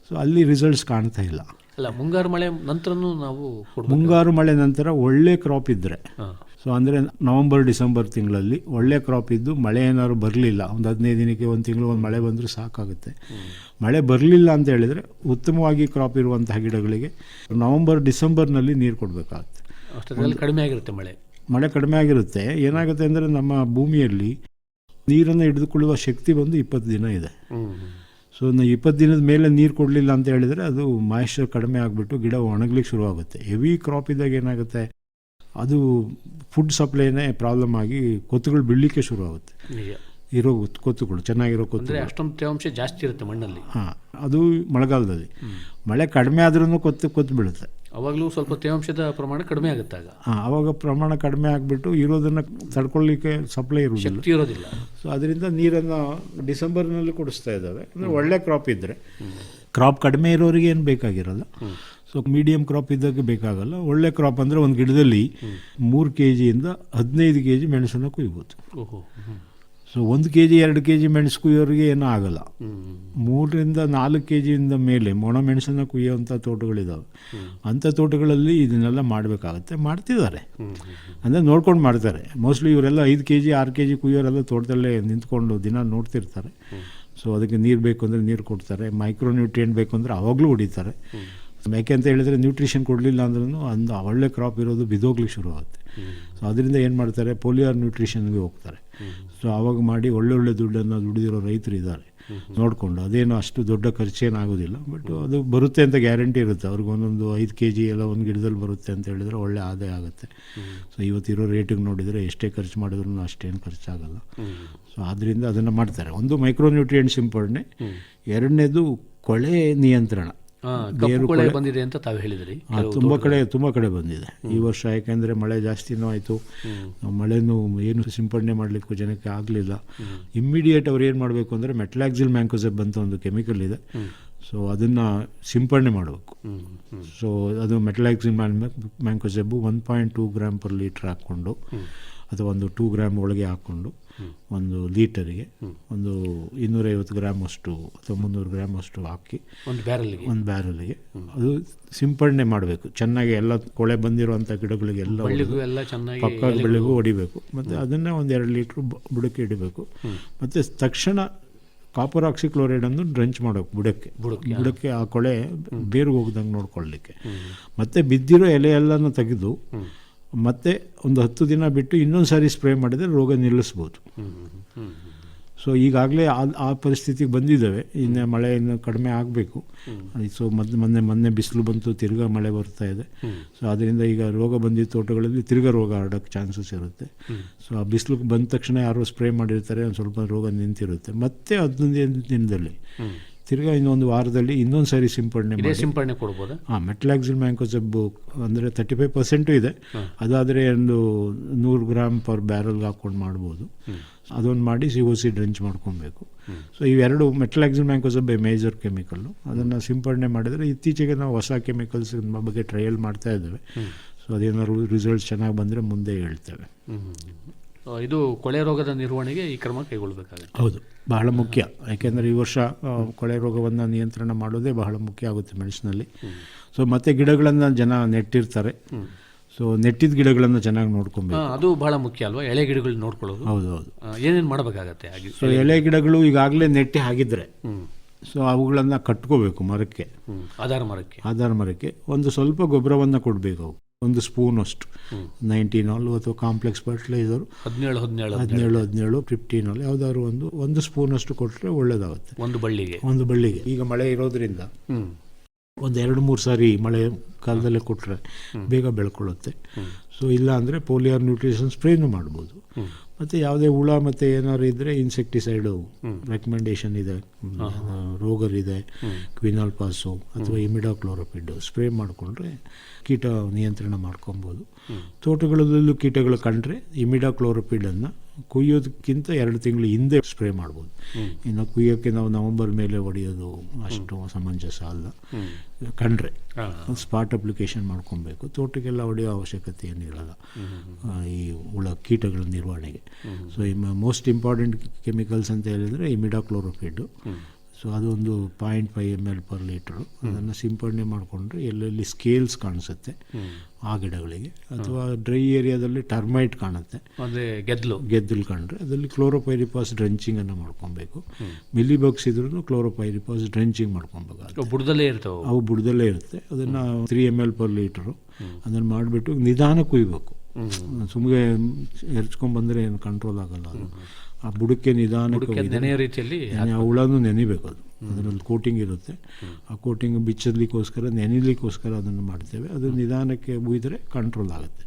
ಸೊ ಅಲ್ಲಿ ರಿಸಲ್ಟ್ಸ್ ಕಾಣ್ತಾ ಇಲ್ಲ. ಅಲ್ಲ, ಮುಂಗಾರು ಮಳೆ ನಂತರನೂ ನಾವು ಮುಂಗಾರು ಮಳೆ ನಂತರ ಒಳ್ಳೆ ಕ್ರಾಪ್ ಇದ್ದರೆ, ಸೊ ಅಂದರೆ ನವಂಬರ್-ಡಿಸೆಂಬರ್ ತಿಂಗಳಲ್ಲಿ ಒಳ್ಳೆ ಕ್ರಾಪ್ ಇದ್ದು ಮಳೆ ಏನಾದ್ರು ಬರಲಿಲ್ಲ, ಒಂದು 15 ದಿನಕ್ಕೆ 1 ತಿಂಗಳು ಒಂದು ಮಳೆ ಬಂದರೂ ಸಾಕಾಗುತ್ತೆ. ಮಳೆ ಬರಲಿಲ್ಲ ಅಂತ ಹೇಳಿದರೆ ಉತ್ತಮವಾಗಿ ಕ್ರಾಪ್ ಇರುವಂತಹ ಗಿಡಗಳಿಗೆ ನವಂಬರ್-ಡಿಸೆಂಬರ್ನಲ್ಲಿ ನೀರು ಕೊಡಬೇಕಾಗುತ್ತೆ. ಅಷ್ಟರಲ್ಲಿ ಕಡಿಮೆ ಆಗಿರುತ್ತೆ ಮಳೆ ಕಡಿಮೆ ಆಗಿರುತ್ತೆ. ಏನಾಗುತ್ತೆ ಅಂದರೆ, ನಮ್ಮ ಭೂಮಿಯಲ್ಲಿ ನೀರನ್ನು ಹಿಡಿದುಕೊಳ್ಳುವ ಶಕ್ತಿ ಬಂದು 20 ದಿನ ಇದೆ. ಸೊ 20 ದಿನದ ಮೇಲೆ ನೀರು ಕೊಡಲಿಲ್ಲ ಅಂತ ಹೇಳಿದರೆ ಅದು ಮಾಯಿಶ್ಚರ್ ಕಡಿಮೆ ಆಗಿಬಿಟ್ಟು ಗಿಡ ಒಣಗ್ಲಿಕ್ಕೆ ಶುರುವಾಗುತ್ತೆ. ಹೆವಿ ಕ್ರಾಪ್ ಇದ್ದಾಗ ಏನಾಗುತ್ತೆ, ಅದು ಫುಡ್ ಸಪ್ಲೈನೇ ಪ್ರಾಬ್ಲಮ್ ಆಗಿ ಕೊತ್ತುಗಳು ಬೀಳಲಿಕ್ಕೆ ಶುರುವಾಗುತ್ತೆ. ಇರೋ ಕೊತ್ತುಗಳು, ಚೆನ್ನಾಗಿರೋ ಕೊತ್ತು, ಅಷ್ಟೊಂದು ತೇವಾಂಶ ಜಾಸ್ತಿ ಇರುತ್ತೆ ಮಣ್ಣಲ್ಲಿ. ಅದು ಮಳೆಗಾಲದಲ್ಲಿ ಮಳೆ ಕಡಿಮೆ ಆದ್ರೂ ಕೊತ್ತು ಬೀಳುತ್ತೆ. ಅವಾಗಲೂ ಸ್ವಲ್ಪ ತೇವಾಂಶದ ಪ್ರಮಾಣ ಕಡಿಮೆ ಆಗುತ್ತೆ. ಆವಾಗ ಪ್ರಮಾಣ ಕಡಿಮೆ ಆಗಿಬಿಟ್ಟು ಇರೋದನ್ನು ತಡ್ಕೊಳ್ಳಿಕ್ಕೆ ಸಪ್ಲೈ ಇರೋದಿಲ್ಲ. ಸೊ ಅದರಿಂದ ನೀರನ್ನು ಡಿಸೆಂಬರ್ನಲ್ಲಿ ಕೊಡಿಸ್ತಾ ಇದ್ದಾವೆ. ಅಂದರೆ ಒಳ್ಳೆ ಕ್ರಾಪ್ ಇದ್ದರೆ, ಕ್ರಾಪ್ ಕಡಿಮೆ ಇರೋರಿಗೆ ಏನು ಬೇಕಾಗಿರಲ್ಲ. ಸೊ ಮೀಡಿಯಮ್ ಕ್ರಾಪ್ ಇದ್ದಕ್ಕೆ ಬೇಕಾಗಲ್ಲ. ಒಳ್ಳೆ ಕ್ರಾಪ್ ಅಂದರೆ ಒಂದು ಗಿಡದಲ್ಲಿ 3 kg-ಯಿಂದ 15 kg ಮೆಣಸನ್ನು ಕುಯ್ಬೋದು. ಸೊ 1 kg 2 kg ಮೆಣಸು ಕುಯ್ಯೋರಿಗೆ ಏನೂ ಆಗಲ್ಲ. 3-4 kg-ಯಿಂದ ಮೇಲೆ ಒಣ ಮೆಣಸನ್ನು ಕುಯ್ಯೋವಂಥ ತೋಟಗಳಿದ್ದಾವೆ. ಅಂಥ ತೋಟಗಳಲ್ಲಿ ಇದನ್ನೆಲ್ಲ ಮಾಡಬೇಕಾಗತ್ತೆ. ಮಾಡ್ತಿದ್ದಾರೆ, ಅಂದರೆ ನೋಡ್ಕೊಂಡು ಮಾಡ್ತಾರೆ. ಮೋಸ್ಟ್ಲಿ ಇವರೆಲ್ಲ 5 kg 6 kg ಕುಯ್ಯೋರೆಲ್ಲ ತೋಟದಲ್ಲೇ ನಿಂತ್ಕೊಂಡು ದಿನ ನೋಡ್ತಿರ್ತಾರೆ. ಸೊ ಅದಕ್ಕೆ ನೀರು ಬೇಕು ಅಂದರೆ ನೀರು ಕೊಡ್ತಾರೆ, ಮೈಕ್ರೋ ನ್ಯೂಟ್ರಿಯೆಂಟ್ ಬೇಕು ಅಂದರೆ ಆವಾಗಲೂ ಹೊಡಿತಾರೆ. ಯಾಕೆ ಅಂತ ಹೇಳಿದರೆ, ನ್ಯೂಟ್ರಿಷನ್ ಕೊಡಲಿಲ್ಲ ಅಂದ್ರೂ ಒಳ್ಳೆ ಕ್ರಾಪ್ ಇರೋದು ಬಿದ್ದೋಗ್ಲಿಕ್ಕೆ ಶುರುವಾಗುತ್ತೆ. ಸೊ ಅದರಿಂದ ಏನು ಮಾಡ್ತಾರೆ, ಪೋಲಿಯರ್ ನ್ಯೂಟ್ರಿಷನ್ಗೆ ಹೋಗ್ತಾರೆ. ಸೊ ಆವಾಗ ಮಾಡಿ ಒಳ್ಳೊಳ್ಳೆ ದುಡ್ಡನ್ನು ದುಡಿದಿರೋ ರೈತರು ಇದ್ದಾರೆ ನೋಡಿಕೊಂಡು. ಅದೇನು ಅಷ್ಟು ದೊಡ್ಡ ಖರ್ಚೇನಾಗೋದಿಲ್ಲ, ಬಟ್ ಅದು ಬರುತ್ತೆ ಅಂತ ಗ್ಯಾರಂಟಿ ಇರುತ್ತೆ. ಅವ್ರಿಗೆ ಒಂದೊಂದು 5 kg ಎಲ್ಲ ಒಂದು ಗಿಡದಲ್ಲಿ ಬರುತ್ತೆ ಅಂತ ಹೇಳಿದರೆ ಒಳ್ಳೆ ಆದಾಯ ಆಗುತ್ತೆ. ಸೊ ಇವತ್ತಿರೋ ರೇಟಿಗೆ ನೋಡಿದರೆ ಎಷ್ಟೇ ಖರ್ಚು ಮಾಡಿದ್ರೂ ಅಷ್ಟೇನು ಖರ್ಚಾಗಲ್ಲ. ಸೊ ಆದ್ದರಿಂದ ಅದನ್ನು ಮಾಡ್ತಾರೆ. ಒಂದು ಮೈಕ್ರೋ ನ್ಯೂಟ್ರಿಯೆಂಟ್ ಸಿಂಪಡಣೆ, ಎರಡನೇದು ಕೊಳೆ ನಿಯಂತ್ರಣ. ಬಂದಿದೆ ಅಂತ ತಾವು ಹೇಳಿದ್ರಿ. ತುಂಬ ಕಡೆ ಬಂದಿದೆ ಈ ವರ್ಷ. ಯಾಕೆಂದರೆ ಮಳೆ ಜಾಸ್ತಿನೂ ಆಯಿತು, ಮಳೆನೂ ಏನು ಸಿಂಪಡಣೆ ಮಾಡಲಿಕ್ಕೂ ಜನಕ್ಕೆ ಆಗಲಿಲ್ಲ. ಇಮ್ಮಿಡಿಯೇಟ್ ಅವ್ರು ಏನು ಮಾಡಬೇಕು ಅಂದರೆ, ಮೆಟ್ಲಾಕ್ಸಿಲ್ ಮ್ಯಾಂಕೋಸೆಬ್ ಅಂತ ಒಂದು ಕೆಮಿಕಲ್ ಇದೆ. ಸೊ ಅದನ್ನು ಸಿಂಪಡಣೆ ಮಾಡಬೇಕು. ಸೊ ಅದು ಮೆಟಲಾಕ್ಸಿನ್ ಮ್ಯಾಂಕೋಸೆಬ್ 1.2 ಗ್ರಾಮ್ ಪರ್ ಲೀಟ್ರ್ ಹಾಕ್ಕೊಂಡು ಅಥವಾ ಒಂದು 2 ಗ್ರಾಮ್ ಒಳಗೆ ಹಾಕ್ಕೊಂಡು ಒಂದು ಲೀಟರಿಗೆ ಒಂದು 250 ಗ್ರಾಮ್ ಅಷ್ಟು ಅಥವಾ 300 ಗ್ರಾಮ್ ಅಷ್ಟು ಹಾಕಿ ಒಂದು ಬ್ಯಾರಲ್ಗೆ ಅದು ಸಿಂಪಡಣೆ ಮಾಡಬೇಕು. ಚೆನ್ನಾಗಿ ಎಲ್ಲ ಕೊಳೆ ಬಂದಿರುವಂಥ ಗಿಡಗಳಿಗೆಲ್ಲ ಪಕ್ಕ ಬೆಳೆಗೂ ಹೊಡಿಬೇಕು. ಮತ್ತು ಅದನ್ನು ಒಂದು 2 ಲೀಟ್ರ್ ಬುಡಕ್ಕೆ ಇಡಬೇಕು. ಮತ್ತು ತಕ್ಷಣ ಕಾಪರ್ ಆಕ್ಸಿಕ್ಲೋರೈಡನ್ನು ಡ್ರಂಚ್ ಮಾಡಬೇಕು ಬುಡಕ್ಕೆ ಆ ಕೊಳೆ ಬೇರು ಹೋಗ್ದಂಗೆ ನೋಡ್ಕೊಳ್ಳಿಕ್ಕೆ. ಮತ್ತು ಬಿದ್ದಿರೋ ಎಲೆ ಎಲ್ಲನೂ ತೆಗೆದು ಮತ್ತೆ ಒಂದು 10 ದಿನ ಬಿಟ್ಟು ಇನ್ನೊಂದು ಸಾರಿ ಸ್ಪ್ರೇ ಮಾಡಿದರೆ ರೋಗ ನಿಲ್ಲಿಸ್ಬೋದು. ಸೊ ಈಗಾಗಲೇ ಆ ಪರಿಸ್ಥಿತಿಗೆ ಬಂದಿದ್ದಾವೆ. ಇನ್ನು ಮಳೆ ಇನ್ನು ಕಡಿಮೆ ಆಗಬೇಕು. ಸೊ ಮೊನ್ನೆ ಬಿಸಿಲು ಬಂತು, ತಿರ್ಗಾ ಮಳೆ ಬರ್ತಾ ಇದೆ. ಸೊ ಅದರಿಂದ ಈಗ ರೋಗ ಬಂದಿದ್ದ ತೋಟಗಳಲ್ಲಿ ತಿರ್ಗಾ ರೋಗ ಹರಡೋಕ್ಕೆ ಚಾನ್ಸಸ್ ಇರುತ್ತೆ. ಸೊ ಆ ಬಿಸಿಲು ಬಂದ ತಕ್ಷಣ ಯಾರೋ ಸ್ಪ್ರೇ ಮಾಡಿರ್ತಾರೆ, ಒಂದು ಸ್ವಲ್ಪ ರೋಗ ನಿಂತಿರುತ್ತೆ. ಮತ್ತೆ 15 ದಿನದಲ್ಲಿ ತಿರ್ಗಾ ಇನ್ನೊಂದು ವಾರದಲ್ಲಿ ಇನ್ನೊಂದು ಸಾರಿ ಸಿಂಪಡಣೆ ಕೊಡ್ಬೋದು. ಮೆಟಲಾಕ್ಸಿಲ್ ಮ್ಯಾಂಕೋಸೆಬ್ ಅಂದರೆ 35% ಇದೆ. ಅದಾದರೆ ಒಂದು 100 ಗ್ರಾಮ್ ಪರ್ ಬ್ಯಾರಲ್ಗೆ ಹಾಕ್ಕೊಂಡು ಮಾಡ್ಬೋದು. ಅದೊಂದು ಮಾಡಿ COC ಡ್ರಂಚ್ ಮಾಡ್ಕೊಬೇಕು. ಸೊ ಇವೆರಡು ಮೆಟಲಾಕ್ಸಿಲ್ ಮ್ಯಾಂಕೋಸೆಬ್ ಮೇಜರ್ ಕೆಮಿಕಲ್ಲು. ಅದನ್ನು ಸಿಂಪಡಣೆ ಮಾಡಿದರೆ ಇತ್ತೀಚೆಗೆ ನಾವು ಹೊಸ ಕೆಮಿಕಲ್ಸ್ ಬಗ್ಗೆ ಟ್ರಯಲ್ ಮಾಡ್ತಾ ಇದ್ದೇವೆ. ಸೊ ಅದೇನಾದ್ರು ರಿಸಲ್ಟ್ಸ್ ಚೆನ್ನಾಗಿ ಬಂದರೆ ಮುಂದೆ ಹೇಳ್ತೇವೆ. ಇದು ಕೊಳೆ ರೋಗದ ನಿರ್ವಹಣೆಗೆ ಈ ಕ್ರಮ ಕೈಗೊಳ್ಳಬೇಕಾಗುತ್ತೆ. ಹೌದು, ಬಹಳ ಮುಖ್ಯ. ಯಾಕೆಂದರೆ ಈ ವರ್ಷ ಕೊಳೆ ರೋಗವನ್ನು ನಿಯಂತ್ರಣ ಮಾಡೋದೇ ಬಹಳ ಮುಖ್ಯ ಆಗುತ್ತೆ ಮೆಣಸಿನಲ್ಲಿ. ಸೊ ಮತ್ತು ಗಿಡಗಳನ್ನು ಜನ ನೆಟ್ಟಿರ್ತಾರೆ. ಸೊ ನೆಟ್ಟಿದ್ದ ಗಿಡಗಳನ್ನು ಚೆನ್ನಾಗಿ ನೋಡ್ಕೊಬೇಕು. ಅದು ಬಹಳ ಮುಖ್ಯ ಅಲ್ವಾ, ಎಳೆ ಗಿಡಗಳು ನೋಡ್ಕೊಳ್ಳೋದು. ಹೌದು. ಏನೇನು ಮಾಡಬೇಕಾಗತ್ತೆ? ಸೊ ಎಲೆ ಗಿಡಗಳು ಈಗಾಗಲೇ ನೆಟ್ಟಿ ಆಗಿದ್ರೆ ಸೊ ಅವುಗಳನ್ನು ಕಟ್ಕೋಬೇಕು ಮರಕ್ಕೆ, ಆಧಾರ ಮರಕ್ಕೆ. ಒಂದು ಸ್ವಲ್ಪ ಗೊಬ್ಬರವನ್ನು ಕೊಡಬೇಕು. ಅವು 1 ಸ್ಪೂನ್ ಅಷ್ಟು 19 ಅಥವಾ ಕಾಂಪ್ಲೆಕ್ಸ್ ಫರ್ಟಿಲೈಸರು 17 15 ಯಾವುದಾದ್ರು ಒಂದು ಸ್ಪೂನ್ ಅಷ್ಟು ಕೊಟ್ಟರೆ ಒಳ್ಳೆಯದಾಗುತ್ತೆ ಒಂದು ಬಳ್ಳಿಗೆ. ಈಗ ಮಳೆ ಇರೋದ್ರಿಂದ ಒಂದು 2-3 ಸಾರಿ ಮಳೆ ಕಾಲದಲ್ಲೇ ಕೊಟ್ಟರೆ ಬೇಗ ಬೆಳ್ಕೊಳ್ಳುತ್ತೆ. ಸೊ ಇಲ್ಲ ಅಂದರೆ ಪೋಲಿಯರ್ ನ್ಯೂಟ್ರಿಷನ್ ಸ್ಪ್ರೇನು ಮಾಡ್ಬೋದು. ಮತ್ತು ಯಾವುದೇ ಹುಳ ಮತ್ತು ಏನಾದ್ರು ಇದ್ದರೆ ಇನ್ಸೆಕ್ಟಿಸೈಡು ರೆಕಮೆಂಡೇಶನ್ ಇದೆ, ರೋಗರ್ ಇದೆ, ಕ್ವಿನಾಲ್ಪಾಸು ಅಥವಾ ಇಮಿಡಾಕ್ಲೋರೋಪಿಡ್ ಸ್ಪ್ರೇ ಮಾಡಿಕೊಂಡ್ರೆ ಕೀಟ ನಿಯಂತ್ರಣ ಮಾಡ್ಕೊಬೋದು. ತೋಟಗಳಲ್ಲೂ ಕೀಟಗಳು ಕಂಡ್ರೆ ಇಮಿಡಾಕ್ಲೋರೋಪಿಡನ್ನು ಕುಯ್ಯೋದಕ್ಕಿಂತ 2 ತಿಂಗಳು ಹಿಂದೆ ಸ್ಪ್ರೇ ಮಾಡ್ಬೋದು. ಇನ್ನು ಕುಯ್ಯೋಕ್ಕೆ ನಾವು ನವಂಬರ್ ಮೇಲೆ ಹೊಡೆಯೋದು ಅಷ್ಟು ಸಮಂಜಸ ಅಲ್ಲ. ಕಂಡ್ರೆ ಸ್ಪಾಟ್ ಅಪ್ಲಿಕೇಶನ್ ಮಾಡ್ಕೊಬೇಕು. ತೋಟಕ್ಕೆಲ್ಲ ಹೊಡೆಯೋ ಅವಶ್ಯಕತೆ ಏನಿರಲ್ಲ ಈ ಕೀಟಗಳ ನಿರ್ವಹಣೆಗೆ. ಸೊ ಮೋಸ್ಟ್ ಇಂಪಾರ್ಟೆಂಟ್ ಕೆಮಿಕಲ್ಸ್ ಅಂತ ಹೇಳಿದರೆ ಇಮಿಡಾಕ್ಲೋರೋಪಿಡ್. ಸೊ ಅದೊಂದು 0.5 ml ಪರ್ ಲೀಟ್ರು. ಅದನ್ನು ಸಿಂಪಡಣೆ ಮಾಡಿಕೊಂಡ್ರೆ ಎಲ್ಲೆಲ್ಲಿ ಸ್ಕೇಲ್ಸ್ ಕಾಣಿಸುತ್ತೆ ಆ ಗಿಡಗಳಿಗೆ, ಅಥವಾ ಡ್ರೈ ಏರಿಯಾದಲ್ಲಿ ಟರ್ಮೈಟ್ ಕಾಣುತ್ತೆ, ಗೆದ್ದಲು ಕಂಡ್ರೆ ಅದರಲ್ಲಿ ಕ್ಲೋರೋಪೈರಿಪಾಸ್ ಡ್ರಂಚಿಂಗನ್ನು ಮಾಡ್ಕೊಬೇಕು. ಮಿಲಿಬಗ್ಸ್ ಇದ್ರೂ ಕ್ಲೋರೋಪೈರಿಪಾಸ್ ಡ್ರಂಚಿಂಗ್ ಮಾಡ್ಕೊಬೇಕು. ಅವು ಬುಡದಲ್ಲೇ ಇರುತ್ತೆ. ಅದನ್ನು 3 ml ಪರ್ ಲೀಟ್ರು ಅದನ್ನು ಮಾಡಿಬಿಟ್ಟು ನಿಧಾನ ಕುಯ್ಬೇಕು. ಸುಮ್ಮನೆ ಹೆರ್ಚ್ಕೊಂಡ್ಬಂದರೆ ಏನು ಕಂಟ್ರೋಲ್ ಆಗಲ್ಲ. ಅದು ಆ ಬುಡಕ್ಕೆ ನಿಧಾನಕ್ಕೆ ಹುಳನೂ ನೆನಿಬೇಕು. ಅದರಲ್ಲಿ ಕೋಟಿಂಗ್ ಇರುತ್ತೆ. ಆ ಕೋಟಿಂಗ್ ಬಿಚ್ಚಲಿಕ್ಕೋಸ್ಕರ ನೆನಿಲಿಕ್ಕೋಸ್ಕರ ಅದನ್ನು ಮಾಡ್ತೇವೆ. ಅದು ನಿಧಾನಕ್ಕೆ ಉಯ್ದರೆ ಕಂಟ್ರೋಲ್ ಆಗುತ್ತೆ.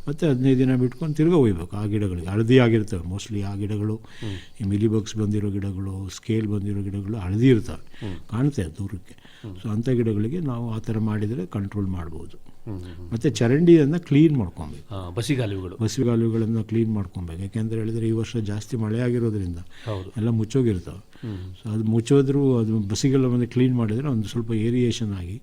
ಮತ್ತು 15 ದಿನ ಬಿಟ್ಕೊಂಡು ತಿರ್ಗಾ ಒಯ್ಬೇಕು. ಆ ಗಿಡಗಳಿಗೆ ಹಳದಿ ಆಗಿರ್ತವೆ ಮೋಸ್ಟ್ಲಿ ಆ ಗಿಡಗಳು. ಈ ಮಿಲಿಬಗ್ಸ್ ಬಂದಿರೋ ಗಿಡಗಳು, ಸ್ಕೇಲ್ ಬಂದಿರೋ ಗಿಡಗಳು ಹಳದಿ ಇರ್ತವೆ, ಕಾಣುತ್ತೆ ದೂರಕ್ಕೆ. ಸೊ ಅಂಥ ಗಿಡಗಳಿಗೆ ನಾವು ಆ ಥರ ಮಾಡಿದರೆ ಕಂಟ್ರೋಲ್ ಮಾಡ್ಬೋದು. ಮತ್ತು ಚರಂಡಿಯನ್ನು ಕ್ಲೀನ್ ಮಾಡ್ಕೊಬೇಕು. ಬಸಿಗಾಲುಗಳನ್ನು ಕ್ಲೀನ್ ಮಾಡ್ಕೊಬೇಕು. ಯಾಕೆಂದರೆ ಹೇಳಿದರೆ ಈ ವರ್ಷ ಜಾಸ್ತಿ ಮಳೆ ಆಗಿರೋದ್ರಿಂದ ಎಲ್ಲ ಮುಚ್ಚೋಗಿರ್ತವೆ. ಸೊ ಅದು ಮುಚ್ಚೋದ್ರೂ ಅದು ಬಸಿಗಳನ್ನು ಕ್ಲೀನ್ ಮಾಡಿದರೆ ಒಂದು ಸ್ವಲ್ಪ ಏರಿಯೇಷನ್ ಆಗಿ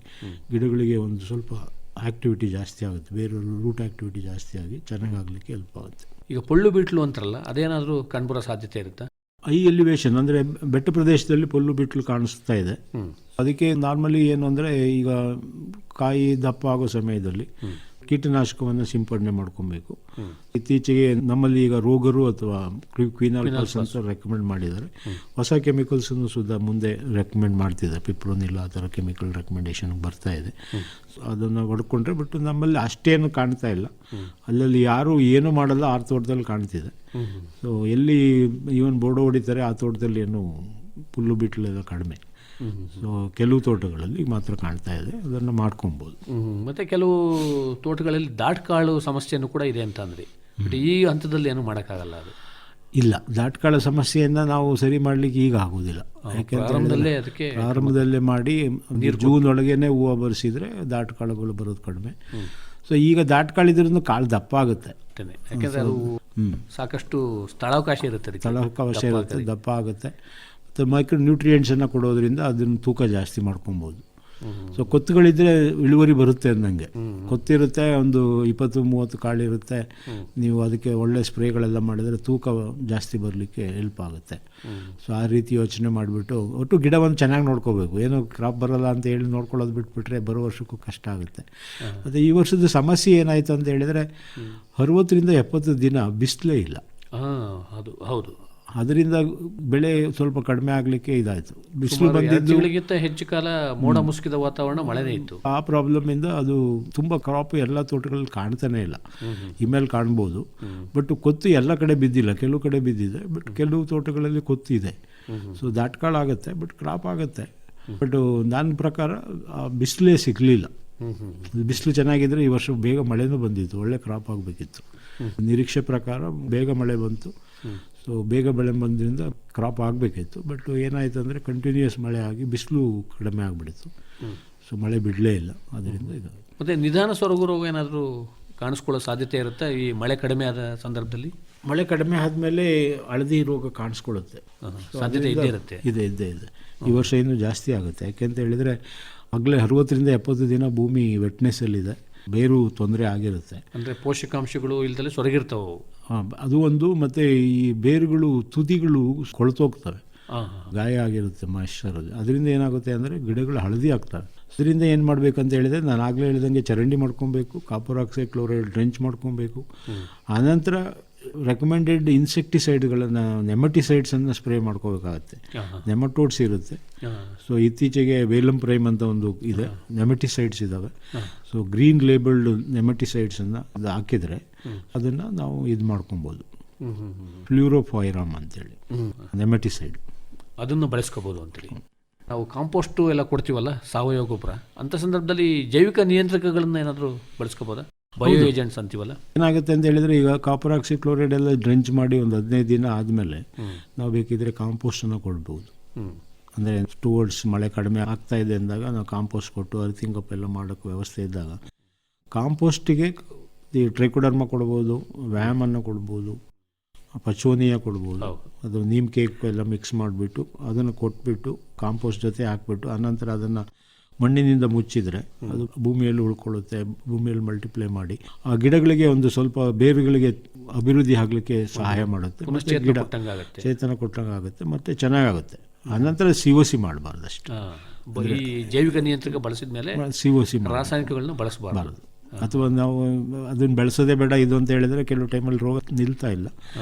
ಗಿಡಗಳಿಗೆ ಒಂದು ಸ್ವಲ್ಪ ಆ್ಯಕ್ಟಿವಿಟಿ ಜಾಸ್ತಿ ಆಗುತ್ತೆ, ಬೇರೆ ರೂಟ್ ಆ್ಯಕ್ಟಿವಿಟಿ ಜಾಸ್ತಿ ಆಗಿ ಚೆನ್ನಾಗಾಗಲಿಕ್ಕೆ ಹೆಲ್ಪ್ ಆಗುತ್ತೆ. ಈಗ ಪೊಳ್ಳು ಬಿಟ್ಲು ಅಂತಾರಲ್ಲ, ಅದೇನಾದರೂ ಕಂಡುಬರೋ ಸಾಧ್ಯತೆ ಇರುತ್ತಾ? ಹೈ ಎಲಿವೇಶನ್ ಅಂದರೆ ಬೆಟ್ಟ ಪ್ರದೇಶದಲ್ಲಿ ಪೊಳ್ಳು ಬಿಟ್ಲು ಕಾಣಿಸ್ತಾ ಇದೆ. ಅದಕ್ಕೆ ನಾರ್ಮಲಿ ಏನು ಅಂದರೆ ಈಗ ಕಾಯಿ ದಪ್ಪ ಆಗೋ ಸಮಯದಲ್ಲಿ ಕೀಟನಾಶಕವನ್ನು ಸಿಂಪಡಣೆ ಮಾಡ್ಕೊಬೇಕು. ಇತ್ತೀಚೆಗೆ ನಮ್ಮಲ್ಲಿ ಈಗ ರೋಗರು ಅಥವಾ ಕ್ವಿನಾಲ್ಪಾಸ್ ಅಂತ ರೆಕಮೆಂಡ್ ಮಾಡಿದ್ದಾರೆ. ಹೊಸ ಕೆಮಿಕಲ್ಸನ್ನು ಸುಧಾ ಮುಂದೆ ರೆಕಮೆಂಡ್ ಮಾಡ್ತಿದ್ದಾರೆ. ಪಿಪ್ರೋನಿಲ್ ಆ ಥರ ಕೆಮಿಕಲ್ ರೆಕಮೆಂಡೇಶನ್ ಬರ್ತಾ ಇದೆ. ಅದನ್ನು ಹೊಡ್ಕೊಂಡ್ರೆ ಬಟ್ ನಮ್ಮಲ್ಲಿ ಅಷ್ಟೇನು ಕಾಣ್ತಾ ಇಲ್ಲ. ಅಲ್ಲಲ್ಲಿ ಯಾರು ಏನೂ ಮಾಡಲ್ಲ, ಆ ತೋಟದಲ್ಲಿ ಕಾಣ್ತಿದೆ. ಸೊ ಎಲ್ಲಿ ಈವನ್ ಬೋರ್ಡೋ ಹೊಡಿತಾರೆ ಆ ತೋಟದಲ್ಲಿ ಏನು ಪುಲ್ಲು ಬಿಟ್ಲೆಲ್ಲ ಕಡಿಮೆ. ಸೊ ಕೆಲವು ತೋಟಗಳಲ್ಲಿ ಮಾತ್ರ ಕಾಣ್ತಾ ಇದೆ, ಅದನ್ನು ಮಾಡ್ಕೊಬೋದು. ಮತ್ತು ಕೆಲವು ತೋಟಗಳಲ್ಲಿ ದಾಟ್ಕಾಳು ಸಮಸ್ಯೆನೂ ಕೂಡ ಇದೆ ಅಂತ ಅಂದರೆ, ಬಟ್ ಈ ಹಂತದಲ್ಲಿ ಏನೂ ಮಾಡೋಕ್ಕಾಗಲ್ಲ. ಅದು ಇಲ್ಲ, ದಾಟ್ಕಾಳ ಸಮಸ್ಯೆಯನ್ನು ನಾವು ಸರಿ ಮಾಡಲಿಕ್ಕೆ ಈಗ ಆಗೋದಿಲ್ಲ. ಯಾಕೆಂದರೆ ಪ್ರಾರಂಭದಲ್ಲೇ ಮಾಡಿ ಜೂನ್ ಒಳಗೇನೆ ಹೂವು ಬರೆಸಿದರೆ ದಾಟ್ಕಾಳುಗಳು ಬರೋದು ಕಡಿಮೆ. ಸೊ ಈಗ ದಾಟ್ಕಾಳಿದ್ರೂ ಕಾಳು ದಪ್ಪ ಆಗುತ್ತೆ. ಯಾಕೆಂದರೆ ಅದು ಸಾಕಷ್ಟು ಸ್ಥಳಾವಕಾಶ ಇರುತ್ತೆ, ದಪ್ಪ ಆಗುತ್ತೆ. ಮತ್ತು ಮೈಕ್ರೋ ನ್ಯೂಟ್ರಿಯೆಂಟ್ಸನ್ನು ಕೊಡೋದ್ರಿಂದ ಅದನ್ನು ತೂಕ ಜಾಸ್ತಿ ಮಾಡ್ಕೊಬೋದು. ಸೊ ಕೊತ್ತುಗಳಿದ್ದರೆ ಇಳುವರಿ ಬರುತ್ತೆ ಅಂದಂಗೆ. ಕೊತ್ತಿರುತ್ತೆ, ಒಂದು 20-30 ಕಾಳಿರುತ್ತೆ, ನೀವು ಅದಕ್ಕೆ ಒಳ್ಳೆ ಸ್ಪ್ರೇಗಳೆಲ್ಲ ಮಾಡಿದರೆ ತೂಕ ಜಾಸ್ತಿ ಬರಲಿಕ್ಕೆ ಹೆಲ್ಪ್ ಆಗುತ್ತೆ. ಸೊ ಆ ರೀತಿ ಯೋಚನೆ ಮಾಡಿಬಿಟ್ಟು ಒಟ್ಟು ಗಿಡವನ್ನು ಚೆನ್ನಾಗಿ ನೋಡ್ಕೋಬೇಕು. ಏನೋ ಕ್ರಾಪ್ ಬರೋಲ್ಲ ಅಂತ ಹೇಳಿ ನೋಡ್ಕೊಳ್ಳೋದು ಬಿಟ್ಬಿಟ್ರೆ ಬರೋ ವರ್ಷಕ್ಕೂ ಕಷ್ಟ ಆಗುತ್ತೆ. ಮತ್ತು ಈ ವರ್ಷದ ಸಮಸ್ಯೆ ಏನಾಯಿತು ಅಂತ ಹೇಳಿದರೆ 60-70 ದಿನ ಬಿಸಿಲೇ ಇಲ್ಲ. ಅದು ಹೌದು. ಅದರಿಂದ ಬೆಳೆ ಸ್ವಲ್ಪ ಕಡಿಮೆ ಆಗಲಿಕ್ಕೆ ಇದಾಯಿತು. ಬಿಸಿಲು ಬಂದಿದ್ದು ಹೆಚ್ಚು ಕಾಲ ಮೋಡ ಮುಸುಕಿದ ವಾತಾವರಣ, ಮಳೆನೇ ಇತ್ತು. ಆ ಪ್ರಾಬ್ಲಮಿಂದ ಅದು ತುಂಬ ಕ್ರಾಪ್ ಎಲ್ಲ ತೋಟಗಳಲ್ಲಿ ಕಾಣ್ತಾನೆ ಇಲ್ಲ. ಇಮೇಲೆ ಕಾಣ್ಬೋದು, ಬಟ್ ಕೊತ್ತು ಎಲ್ಲ ಕಡೆ ಬಿದ್ದಿಲ್ಲ. ಕೆಲವು ಕಡೆ ಬಿದ್ದಿದೆ, ಬಟ್ ಕೆಲವು ತೋಟಗಳಲ್ಲಿ ಕೊತ್ತು ಇದೆ. ಸೊ ದಾಟ್ಕಾಳಾಗುತ್ತೆ, ಬಟ್ ಕ್ರಾಪ್ ಆಗುತ್ತೆ. ಬಟ್ ನನ್ನ ಪ್ರಕಾರ ಬಿಸಿಲೇ ಸಿಗಲಿಲ್ಲ. ಬಿಸಿಲು ಚೆನ್ನಾಗಿದ್ದರೆ ಈ ವರ್ಷ ಬೇಗ ಮಳೆನೂ ಬಂದಿತ್ತು, ಒಳ್ಳೆ ಕ್ರಾಪ್ ಆಗಬೇಕಿತ್ತು. ನಿರೀಕ್ಷೆ ಪ್ರಕಾರ ಬೇಗ ಮಳೆ ಬಂತು. ಸೊ ಬೇಗ ಬೆಳೆ ಬಂದ್ರಿಂದ ಕ್ರಾಪ್ ಆಗಬೇಕಿತ್ತು. ಬಟ್ ಏನಾಯಿತು ಅಂದರೆ ಕಂಟಿನ್ಯೂಯಸ್ ಮಳೆ ಆಗಿ ಬಿಸಿಲು ಕಡಿಮೆ ಆಗಿಬಿಡ್ತು. ಸೊ ಮಳೆ ಬಿಡಲೇ ಇಲ್ಲ, ಅದರಿಂದ ಇದು. ಮತ್ತು ನಿಧಾನ ಸೊರಗು ರೋಗ ಏನಾದರೂ ಕಾಣಿಸ್ಕೊಳ್ಳೋ ಸಾಧ್ಯತೆ ಇರುತ್ತೆ ಈ ಮಳೆ ಕಡಿಮೆ ಆದ ಸಂದರ್ಭದಲ್ಲಿ? ಮಳೆ ಕಡಿಮೆ ಆದಮೇಲೆ ಹಳದಿ ರೋಗ ಕಾಣಿಸ್ಕೊಳ್ಳುತ್ತೆ, ಸಾಧ್ಯತೆ ಇದ್ದೇ ಇರುತ್ತೆ. ಇದ್ದೇ ಇದೆ. ಈ ವರ್ಷ ಇನ್ನೂ ಜಾಸ್ತಿ ಆಗುತ್ತೆ. ಯಾಕೆಂತ ಹೇಳಿದರೆ ಆಗಲೇ 60-70 ದಿನ ಭೂಮಿ ವೆಟ್ನೆಸ್ಸಲ್ಲಿದೆ, ಬೇರು ತೊಂದರೆ ಆಗಿರುತ್ತೆ. ಅಂದರೆ ಪೋಷಕಾಂಶಗಳು ಇಲ್ದಲೇ ಸೊರಗಿರ್ತಾವೆ. ಅದು ಒಂದು. ಮತ್ತು ಈ ಬೇರುಗಳು ತುದಿಗಳು ಕೊಳ್ತೋಗ್ತವೆ, ಗಾಯ ಆಗಿರುತ್ತೆ ಮಾಯಿಶ್ಚರಲ್ಲಿ. ಅದರಿಂದ ಏನಾಗುತ್ತೆ ಅಂದರೆ ಗಿಡಗಳು ಹಳದಿ ಆಗ್ತವೆ. ಅದರಿಂದ ಏನು ಮಾಡಬೇಕಂತ ಹೇಳಿದರೆ, ನಾನು ಆಗಲೇ ಹೇಳಿದಂಗೆ ಚರಂಡಿ ಮಾಡ್ಕೊಬೇಕು, ಕಾಪರ್ ಆಕ್ಸೈಡ್ ಕ್ಲೋರೈಡ್ ಡ್ರೆಂಚ್ ಮಾಡ್ಕೊಬೇಕು. ಆನಂತರ ರೆಕಮೆಂಡೆಡ್ ಇನ್ಸೆಕ್ಟಿಸೈಡ್ಗಳನ್ನು, ನೆಮಟಿಸೈಡ್ಸನ್ನು ಸ್ಪ್ರೇ ಮಾಡ್ಕೋಬೇಕಾಗತ್ತೆ. ನೆಮಟೋಡ್ಸ್ ಇರುತ್ತೆ. ಸೊ ಇತ್ತೀಚೆಗೆ ವೇಲಮ್ ಪ್ರೈಮ್ ಅಂತ ಒಂದು ಇದೆ, ನೆಮಟಿಸೈಡ್ಸ್ ಇದ್ದಾವೆ. ಸೊ ಗ್ರೀನ್ ಲೇಬಲ್ಡ್ ನೆಮಟಿಸೈಡ್ಸನ್ನು ಅದು ಹಾಕಿದರೆ ಅದನ್ನು ನಾವು ಇದು ಮಾಡ್ಕೊಬೋದು. ಫ್ಲೂರೋಫೈರಾಮ್ ಅಂತೇಳಿ ನೆಮಟಿಸೈಡ್, ಅದನ್ನು ಬಳಸ್ಕೋಬೋದು ಅಂತೇಳಿ. ನಾವು ಕಾಂಪೋಸ್ಟು ಎಲ್ಲ ಕೊಡ್ತೀವಲ್ಲ, ಸಾವಯವ ಗೊಬ್ಬರ, ಅಂಥ ಸಂದರ್ಭದಲ್ಲಿ ಜೈವಿಕ ನಿಯಂತ್ರಕಗಳನ್ನು ಏನಾದರೂ ಬಳಸ್ಕೋಬೋದಾ? ಬಯೋ ಏಜೆಂಟ್ಸ್ ಅಂತೀವಲ್ಲ, ಏನಾಗುತ್ತೆ ಅಂತ ಹೇಳಿದರೆ, ಈಗ ಕಾಪರ್ ಆಕ್ಸೈಡ್ ಕ್ಲೋರೈಡ್ ಎಲ್ಲ ಡ್ರೆಂಚ್ ಮಾಡಿ ಒಂದು 15 ದಿನ ಆದಮೇಲೆ ನಾವು ಬೇಕಿದ್ರೆ ಕಾಂಪೋಸ್ಟನ್ನು ಕೊಡ್ಬೋದು. ಅಂದರೆ ಟುವರ್ಡ್ಸ್ ಮಳೆ ಕಡಿಮೆ ಆಗ್ತಾ ಇದೆ ಅಂದಾಗ ನಾವು ಕಾಂಪೋಸ್ಟ್ ಕೊಟ್ಟು ಅರ್ತಿಂಗ್ ಅಪ್ ಎಲ್ಲ ಮಾಡೋಕ್ಕೆ ವ್ಯವಸ್ಥೆ ಇದ್ದಾಗ ಕಾಂಪೋಸ್ಟಿಗೆ ಈ ಟ್ರೈಕೋಡರ್ಮ ಕೊಡ್ಬೋದು, ವ್ಯಾಮನ್ನು ಕೊಡ್ಬೋದು, ಪಚೋನಿಯ ಕೊಡ್ಬೋದು. ಅದು ನೀಮ್ ಕೇಕ್ ಎಲ್ಲ ಮಿಕ್ಸ್ ಮಾಡಿಬಿಟ್ಟು ಅದನ್ನು ಕೊಟ್ಬಿಟ್ಟು ಕಾಂಪೋಸ್ಟ್ ಜೊತೆ ಹಾಕ್ಬಿಟ್ಟು ಅನಂತರ ಅದನ್ನು ಮಣ್ಣಿನಿಂದ ಮುಚ್ಚಿದರೆ ಅದು ಭೂಮಿಯಲ್ಲಿ ಉಳ್ಕೊಳ್ಳುತ್ತೆ. ಭೂಮಿಯಲ್ಲಿ ಮಲ್ಟಿಪ್ಲೈ ಮಾಡಿ ಆ ಗಿಡಗಳಿಗೆ ಒಂದು ಸ್ವಲ್ಪ ಬೇರುಗಳಿಗೆ ಅಭಿವೃದ್ಧಿ ಆಗಲಿಕ್ಕೆ ಸಹಾಯ ಮಾಡುತ್ತೆ. ಮತ್ತು ಗಿಡ ಚೇತನ ಕೊಟ್ಟಂಗೆ ಆಗುತ್ತೆ, ಮತ್ತು ಚೆನ್ನಾಗಾಗುತ್ತೆ. ಅನಂತರ COC ಮಾಡಬಾರ್ದು ಅಷ್ಟೇ. ಈ ಜೈವಿಕ ನಿಯಂತ್ರಕ ಬಳಸಿದ ಮೇಲೆ COC ರಾಸಾಯನಿಕಗಳನ್ನ ಬಳಸಬಾರದು. ಅಥವಾ ನಾವು ಅದನ್ನು ಬೆಳೆಸೋದೇ ಬೇಡ ಇದು ಅಂತ ಹೇಳಿದರೆ ಕೆಲವು ಟೈಮಲ್ಲಿ ರೋಗ ನಿಲ್ತಾ ಇಲ್ಲ.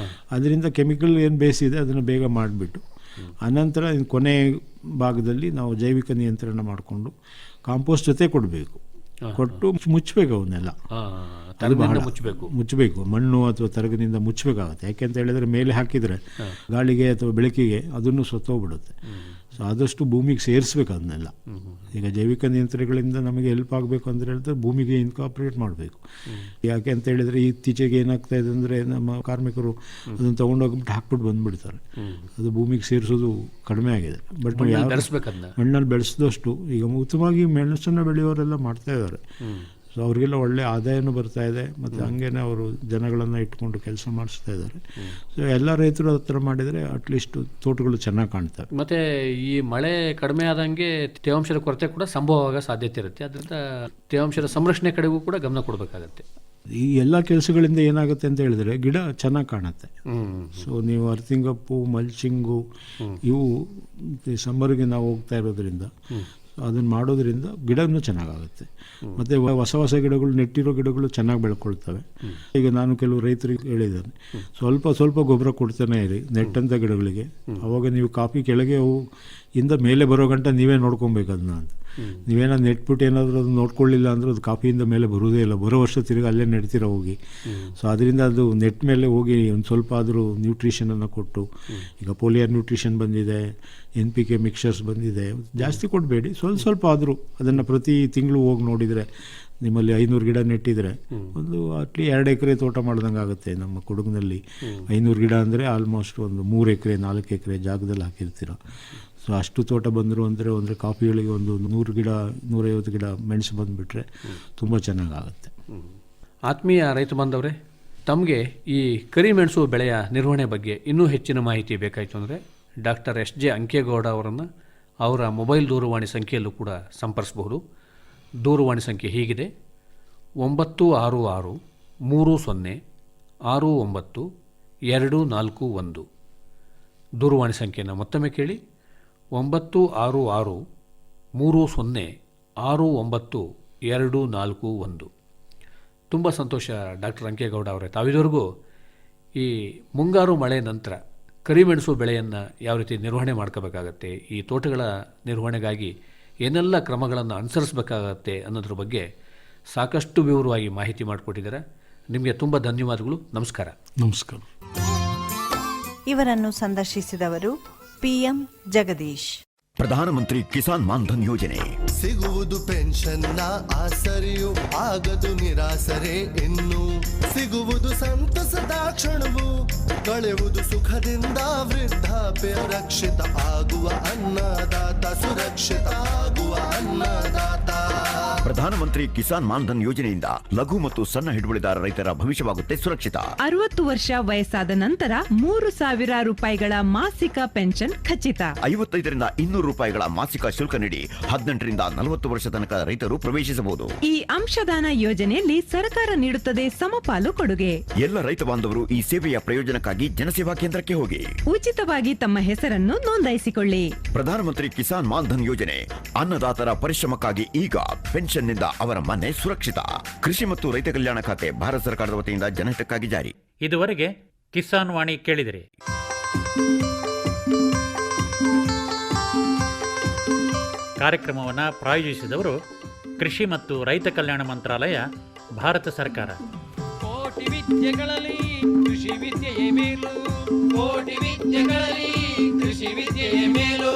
ಅದರಿಂದ ಕೆಮಿಕಲ್ ಏನು ಬೇಸಿದೆ ಅದನ್ನು ಬೇಗ ಮಾಡಿಬಿಟ್ಟು ಅನಂತರ ಕೊನೆ ಭಾಗದಲ್ಲಿ ನಾವು ಜೈವಿಕ ನಿಯಂತ್ರಣ ಮಾಡಿಕೊಂಡು ಕಾಂಪೋಸ್ಟ್ ಜೊತೆ ಕೊಡಬೇಕು. ಕೊಟ್ಟು ಮುಚ್ಚಬೇಕು, ಅವನ್ನೆಲ್ಲ ಮುಚ್ಚಬೇಕು. ಮಣ್ಣು ಅಥವಾ ತರಗಿನಿಂದ ಮುಚ್ಚಬೇಕಾಗುತ್ತೆ. ಯಾಕೆಂತ ಹೇಳಿದರೆ ಮೇಲೆ ಹಾಕಿದರೆ ಗಾಳಿಗೆ ಅಥವಾ ಬೆಳಕಿಗೆ ಅದನ್ನು ಸತ್ತೋಗ್ಬಿಡುತ್ತೆ. ಸೊ ಆದಷ್ಟು ಭೂಮಿಗೆ ಸೇರಿಸ್ಬೇಕು ಅದನ್ನೆಲ್ಲ. ಈಗ ಜೈವಿಕ ನಿಯಂತ್ರಣಗಳಿಂದ ನಮಗೆ ಹೆಲ್ಪ್ ಆಗಬೇಕು ಅಂತ ಹೇಳಿದ್ರೆ ಭೂಮಿಗೆ ಇನ್ಕಾರ್ಪೊರೇಟ್ ಮಾಡಬೇಕು. ಯಾಕೆ ಅಂತ ಹೇಳಿದರೆ ಇತ್ತೀಚೆಗೆ ಏನಾಗ್ತಾ ಇದೆ ಅಂದರೆ ನಮ್ಮ ಕಾರ್ಮಿಕರು ಅದನ್ನು ತೊಗೊಂಡೋಗ್ಬಿಟ್ಟು ಹಾಕ್ಬಿಟ್ಟು ಬಂದುಬಿಡ್ತಾರೆ. ಅದು ಭೂಮಿಗೆ ಸೇರಿಸೋದು ಕಡಿಮೆ ಆಗಿದೆ. ಬಟ್ ಮಣ್ಣಲ್ಲಿ ಬೆಳೆಸಿದಷ್ಟು ಈಗ ಉತ್ತಮವಾಗಿ ಮೆಣಸನ್ನು ಬೆಳೆಯೋರೆಲ್ಲ ಮಾಡ್ತಾ ಇದ್ದಾರೆ. ಸೊ ಅವರಿಗೆಲ್ಲ ಒಳ್ಳೆ ಆದಾಯನೂ ಬರ್ತಾ ಇದೆ, ಮತ್ತು ಹಂಗೇನೆ ಅವರು ಜನಗಳನ್ನು ಇಟ್ಕೊಂಡು ಕೆಲಸ ಮಾಡಿಸ್ತಾ ಇದ್ದಾರೆ. ಸೊ ಎಲ್ಲ ರೈತರು ಆ ಥರ ಮಾಡಿದರೆ ಅಟ್ಲೀಸ್ಟ್ ತೋಟಗಳು ಚೆನ್ನಾಗಿ ಕಾಣ್ತವೆ. ಮತ್ತು ಈ ಮಳೆ ಕಡಿಮೆ ಆದಂಗೆ ತೇವಾಂಶದ ಕೊರತೆ ಕೂಡ ಸಂಭವ ಆಗೋ ಸಾಧ್ಯತೆ ಇರುತ್ತೆ. ಅದರಿಂದ ತೇವಾಂಶದ ಸಂರಕ್ಷಣೆ ಕಡೆಗೂ ಕೂಡ ಗಮನ ಕೊಡಬೇಕಾಗತ್ತೆ. ಈ ಎಲ್ಲ ಕೆಲಸಗಳಿಂದ ಏನಾಗುತ್ತೆ ಅಂತ ಹೇಳಿದರೆ ಗಿಡ ಚೆನ್ನಾಗಿ ಕಾಣುತ್ತೆ. ಸೊ ನೀವು ಅರ್ತಿಂಗಪ್ಪು, ಮಲ್ಚಿಂಗು ಇವು ಸಮ್ಮರ್ಗೆ ನಾವು ಹೋಗ್ತಾ ಇರೋದ್ರಿಂದ ಅದನ್ನು ಮಾಡೋದ್ರಿಂದ ಗಿಡನೂ ಚೆನ್ನಾಗಾಗುತ್ತೆ. ಮತ್ತು ಹೊಸ ಹೊಸ ಗಿಡಗಳು, ನೆಟ್ಟಿರೋ ಗಿಡಗಳು ಚೆನ್ನಾಗಿ ಬೆಳ್ಕೊಳ್ತವೆ. ಈಗ ನಾನು ಕೆಲವು ರೈತರಿಗೆ ಹೇಳಿದ್ದೇನೆ, ಸ್ವಲ್ಪ ಗೊಬ್ಬರ ಕೊಡ್ತಾನೆ ಇರಿ ನೆಟ್ಟಂಥ ಗಿಡಗಳಿಗೆ. ಅವಾಗ ನೀವು ಕಾಫಿ ಕೆಳಗೆ ಅವು ಇಂದ ಮೇಲೆ ಬರೋ ಗಂಟ ನೀವೇ ನೋಡ್ಕೊಬೇಕು ಅದನ್ನ ಅಂತ. ನೀವೇನಾದ್ರು ನೆಟ್ಬಿಟ್ಟು ಏನಾದರೂ ಅದು ನೋಡ್ಕೊಳ್ಳಿಲ್ಲ ಅಂದರೆ ಅದು ಕಾಫಿಯಿಂದ ಮೇಲೆ ಬರೋದೇ ಇಲ್ಲ. ಬರೋ ವರ್ಷ ತಿರುಗಿ ಅಲ್ಲೇ ನೆಡ್ತೀರ ಹೋಗಿ. ಸೊ ಅದರಿಂದ ಅದು ನೆಟ್ ಮೇಲೆ ಹೋಗಿ ಒಂದು ಸ್ವಲ್ಪ ಆದರೂ ನ್ಯೂಟ್ರಿಷನನ್ನು ಕೊಟ್ಟು, ಈಗ ಪೋಲಿಯರ್ ನ್ಯೂಟ್ರಿಷನ್ ಬಂದಿದೆ, NPK ಮಿಕ್ಸರ್ಸ್ ಬಂದಿದೆ, ಜಾಸ್ತಿ ಕೊಡಬೇಡಿ, ಸ್ವಲ್ಪ ಆದರೂ ಅದನ್ನು ಪ್ರತಿ ತಿಂಗಳು ಹೋಗಿ ನೋಡಿದರೆ ನಿಮ್ಮಲ್ಲಿ 500 ಗಿಡ ನೆಟ್ಟಿದ್ರೆ ಒಂದು ಅಟ್ಲಿ 2 ಎಕರೆ ತೋಟ ಮಾಡ್ದಂಗೆ ಆಗುತ್ತೆ. ನಮ್ಮ ಕೊಡಗಿನಲ್ಲಿ 500 ಗಿಡ ಅಂದರೆ ಆಲ್ಮೋಸ್ಟ್ ಒಂದು 3 ಎಕರೆ 4 ಎಕರೆ ಜಾಗದಲ್ಲಿ ಹಾಕಿರ್ತೀರ. ಸೊ ಅಷ್ಟು ತೋಟ ಬಂದರು ಅಂದರೆ ಕಾಫಿಗಳಿಗೆ ಒಂದು 100 ಗಿಡ 150 ಗಿಡ ಮೆಣಸು ಬಂದುಬಿಟ್ರೆ ತುಂಬ ಚೆನ್ನಾಗಾಗುತ್ತೆ. ಆತ್ಮೀಯ ರೈತ ಬಾಂಧವರೇ, ತಮಗೆ ಈ ಕರಿಮೆಣಸು ಬೆಳೆಯ ನಿರ್ವಹಣೆ ಬಗ್ಗೆ ಇನ್ನೂ ಹೆಚ್ಚಿನ ಮಾಹಿತಿ ಬೇಕಾಯಿತು ಅಂದರೆ ಡಾಕ್ಟರ್ ಎಸ್.ಜೆ. ಅಂಕೇಗೌಡ ಅವರನ್ನು ಅವರ ಮೊಬೈಲ್ ದೂರವಾಣಿ ಸಂಖ್ಯೆಯಲ್ಲೂ ಕೂಡ ಸಂಪರ್ಸಬಹುದು. ದೂರವಾಣಿ ಸಂಖ್ಯೆ ಹೀಗಿದೆ: 966-30-69-241. ದೂರವಾಣಿ ಸಂಖ್ಯೆಯನ್ನು ಮತ್ತೊಮ್ಮೆ ಕೇಳಿ: 966-30-69-241. ತುಂಬ ಸಂತೋಷ ಡಾಕ್ಟರ್ ಅಂಕೇಗೌಡ ಅವರೇ. ತಾವಿದವರೆಗೂ ಈ ಮುಂಗಾರು ಮಳೆ ನಂತರ ಕರಿಮೆಣಸು ಬೆಳೆಯನ್ನು ಯಾವ ರೀತಿ ನಿರ್ವಹಣೆ ಮಾಡ್ಕೋಬೇಕಾಗತ್ತೆ, ಈ ತೋಟಗಳ ನಿರ್ವಹಣೆಗಾಗಿ ಏನೆಲ್ಲ ಕ್ರಮಗಳನ್ನು ಅನುಸರಿಸಬೇಕಾಗತ್ತೆ ಅನ್ನೋದ್ರ ಬಗ್ಗೆ ಸಾಕಷ್ಟು ವಿವರವಾಗಿ ಮಾಹಿತಿ ಮಾಡಿಕೊಟ್ಟಿದ್ದಾರೆ. ನಿಮಗೆ ತುಂಬ ಧನ್ಯವಾದಗಳು. ನಮಸ್ಕಾರ. ನಮಸ್ಕಾರ. ಇವರನ್ನು ಸಂದರ್ಶಿಸಿದವರು PM ಜಗದೀಶ್. ಪ್ರಧಾನಮಂತ್ರಿ ಕಿಸಾನ್ ಮಾನ್ಧನ್ ಯೋಜನೆ ಸಿಗುವುದು ಪೆನ್ಷನ್ನ ಆಸರೆಯು ಆಗದು ನಿರಾಸರೆ ಇನ್ನು ಸಿಗುವುದು ಸಂತಸದ ಕ್ಷಣವು ಕಳೆಯುವುದು ಸುಖದಿಂದ ವೃದ್ಧಾಪ್ಯ ರಕ್ಷಿತ ಆಗುವ ಅನ್ನದಾತ ಸುರಕ್ಷಿತ ಆಗುವ ಅನ್ನದಾತ. ಪ್ರಧಾನಮಂತ್ರಿ ಕಿಸಾನ್ ಮಾನ್ಧನ್ ಯೋಜನೆಯಿಂದ ಲಘು ಮತ್ತು ಸಣ್ಣ ಹಿಡುವಳಿದಾರ ರೈತರ ಭವಿಷ್ಯವಾಗುತ್ತೆ ಸುರಕ್ಷಿತ. 60 ವರ್ಷ ವಯಸ್ಸಾದ ನಂತರ 3,000 ರೂಪಾಯಿಗಳ ಮಾಸಿಕ ಪೆನ್ಷನ್ ಖಚಿತ. 55ರಿಂದ 200 ರೂಪಾಯಿಗಳ ಮಾಸಿಕ ಶುಲ್ಕ ನೀಡಿ 18ರಿಂದ 40 ವರ್ಷ ತನಕ ರೈತರು ಪ್ರವೇಶಿಸಬಹುದು. ಈ ಅಂಶದಾನ ಯೋಜನೆಯಲ್ಲಿ ಸರ್ಕಾರ ನೀಡುತ್ತದೆ ಸಮಪಾಲು ಕೊಡುಗೆ. ಎಲ್ಲ ರೈತ ಬಾಂಧವರು ಈ ಸೇವೆಯ ಪ್ರಯೋಜನಕ್ಕಾಗಿ ಜನಸೇವಾ ಕೇಂದ್ರಕ್ಕೆ ಹೋಗಿ ಉಚಿತವಾಗಿ ತಮ್ಮ ಹೆಸರನ್ನು ನೋಂದಾಯಿಸಿಕೊಳ್ಳಿ. ಪ್ರಧಾನಮಂತ್ರಿ ಕಿಸಾನ್ ಮಾನ್ಧನ್ ಯೋಜನೆ ಅನ್ನದಾತರ ಪರಿಶ್ರಮಕ್ಕಾಗಿ ಈಗ ಪೆನ್ಷನ್ನಿಂದ ಅವರ ಮನೆ ಸುರಕ್ಷಿತ. ಕೃಷಿ ಮತ್ತು ರೈತ ಕಲ್ಯಾಣ ಖಾತೆ ಭಾರತ ಸರ್ಕಾರದ ವತಿಯಿಂದ ಜನಹಿತಕ್ಕಾಗಿ ಜಾರಿ. ಇದುವರೆಗೆ ಕಿಸಾನ್ ವಾಣಿ ಕೇಳಿದಿರಿ. ಕಾರ್ಯಕ್ರಮವನ್ನು ಪ್ರಾಯೋಜಿಸಿದವರು ಕೃಷಿ ಮತ್ತು ರೈತ ಕಲ್ಯಾಣ ಮಂತ್ರಾಲಯ, ಭಾರತ ಸರ್ಕಾರ. ಕೋಟಿ ವಿದ್ಯೆಗಳಲ್ಲಿ ಕೃಷಿ ವಿದ್ಯೆಯೇ ಮೇಲು. ಕೋಟಿ ವಿದ್ಯೆಗಳಲ್ಲಿ ಕೃಷಿ ವಿದ್ಯೆಯೇ ಮೇಲು.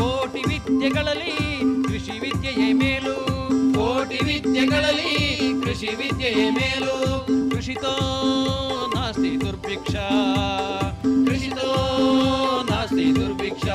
ಕೋಟಿ ವಿದ್ಯೆಗಳಲ್ಲಿ ಕೃಷಿ ವಿದ್ಯೆಯೇ ಮೇಲು. ಕೋಟಿ ವಿದ್ಯೆಗಳಲ್ಲಿ ಕೃಷಿ ವಿದ್ಯೆಯೇ ಮೇಲು. ಕೃಷಿತೋ ನಾಸ್ತಿ ದುರ್ಭಿಕ್ಷ. ಕೃಷಿತೋ ನಾಸ್ತಿ ದುರ್ಭಿಕ್ಷ.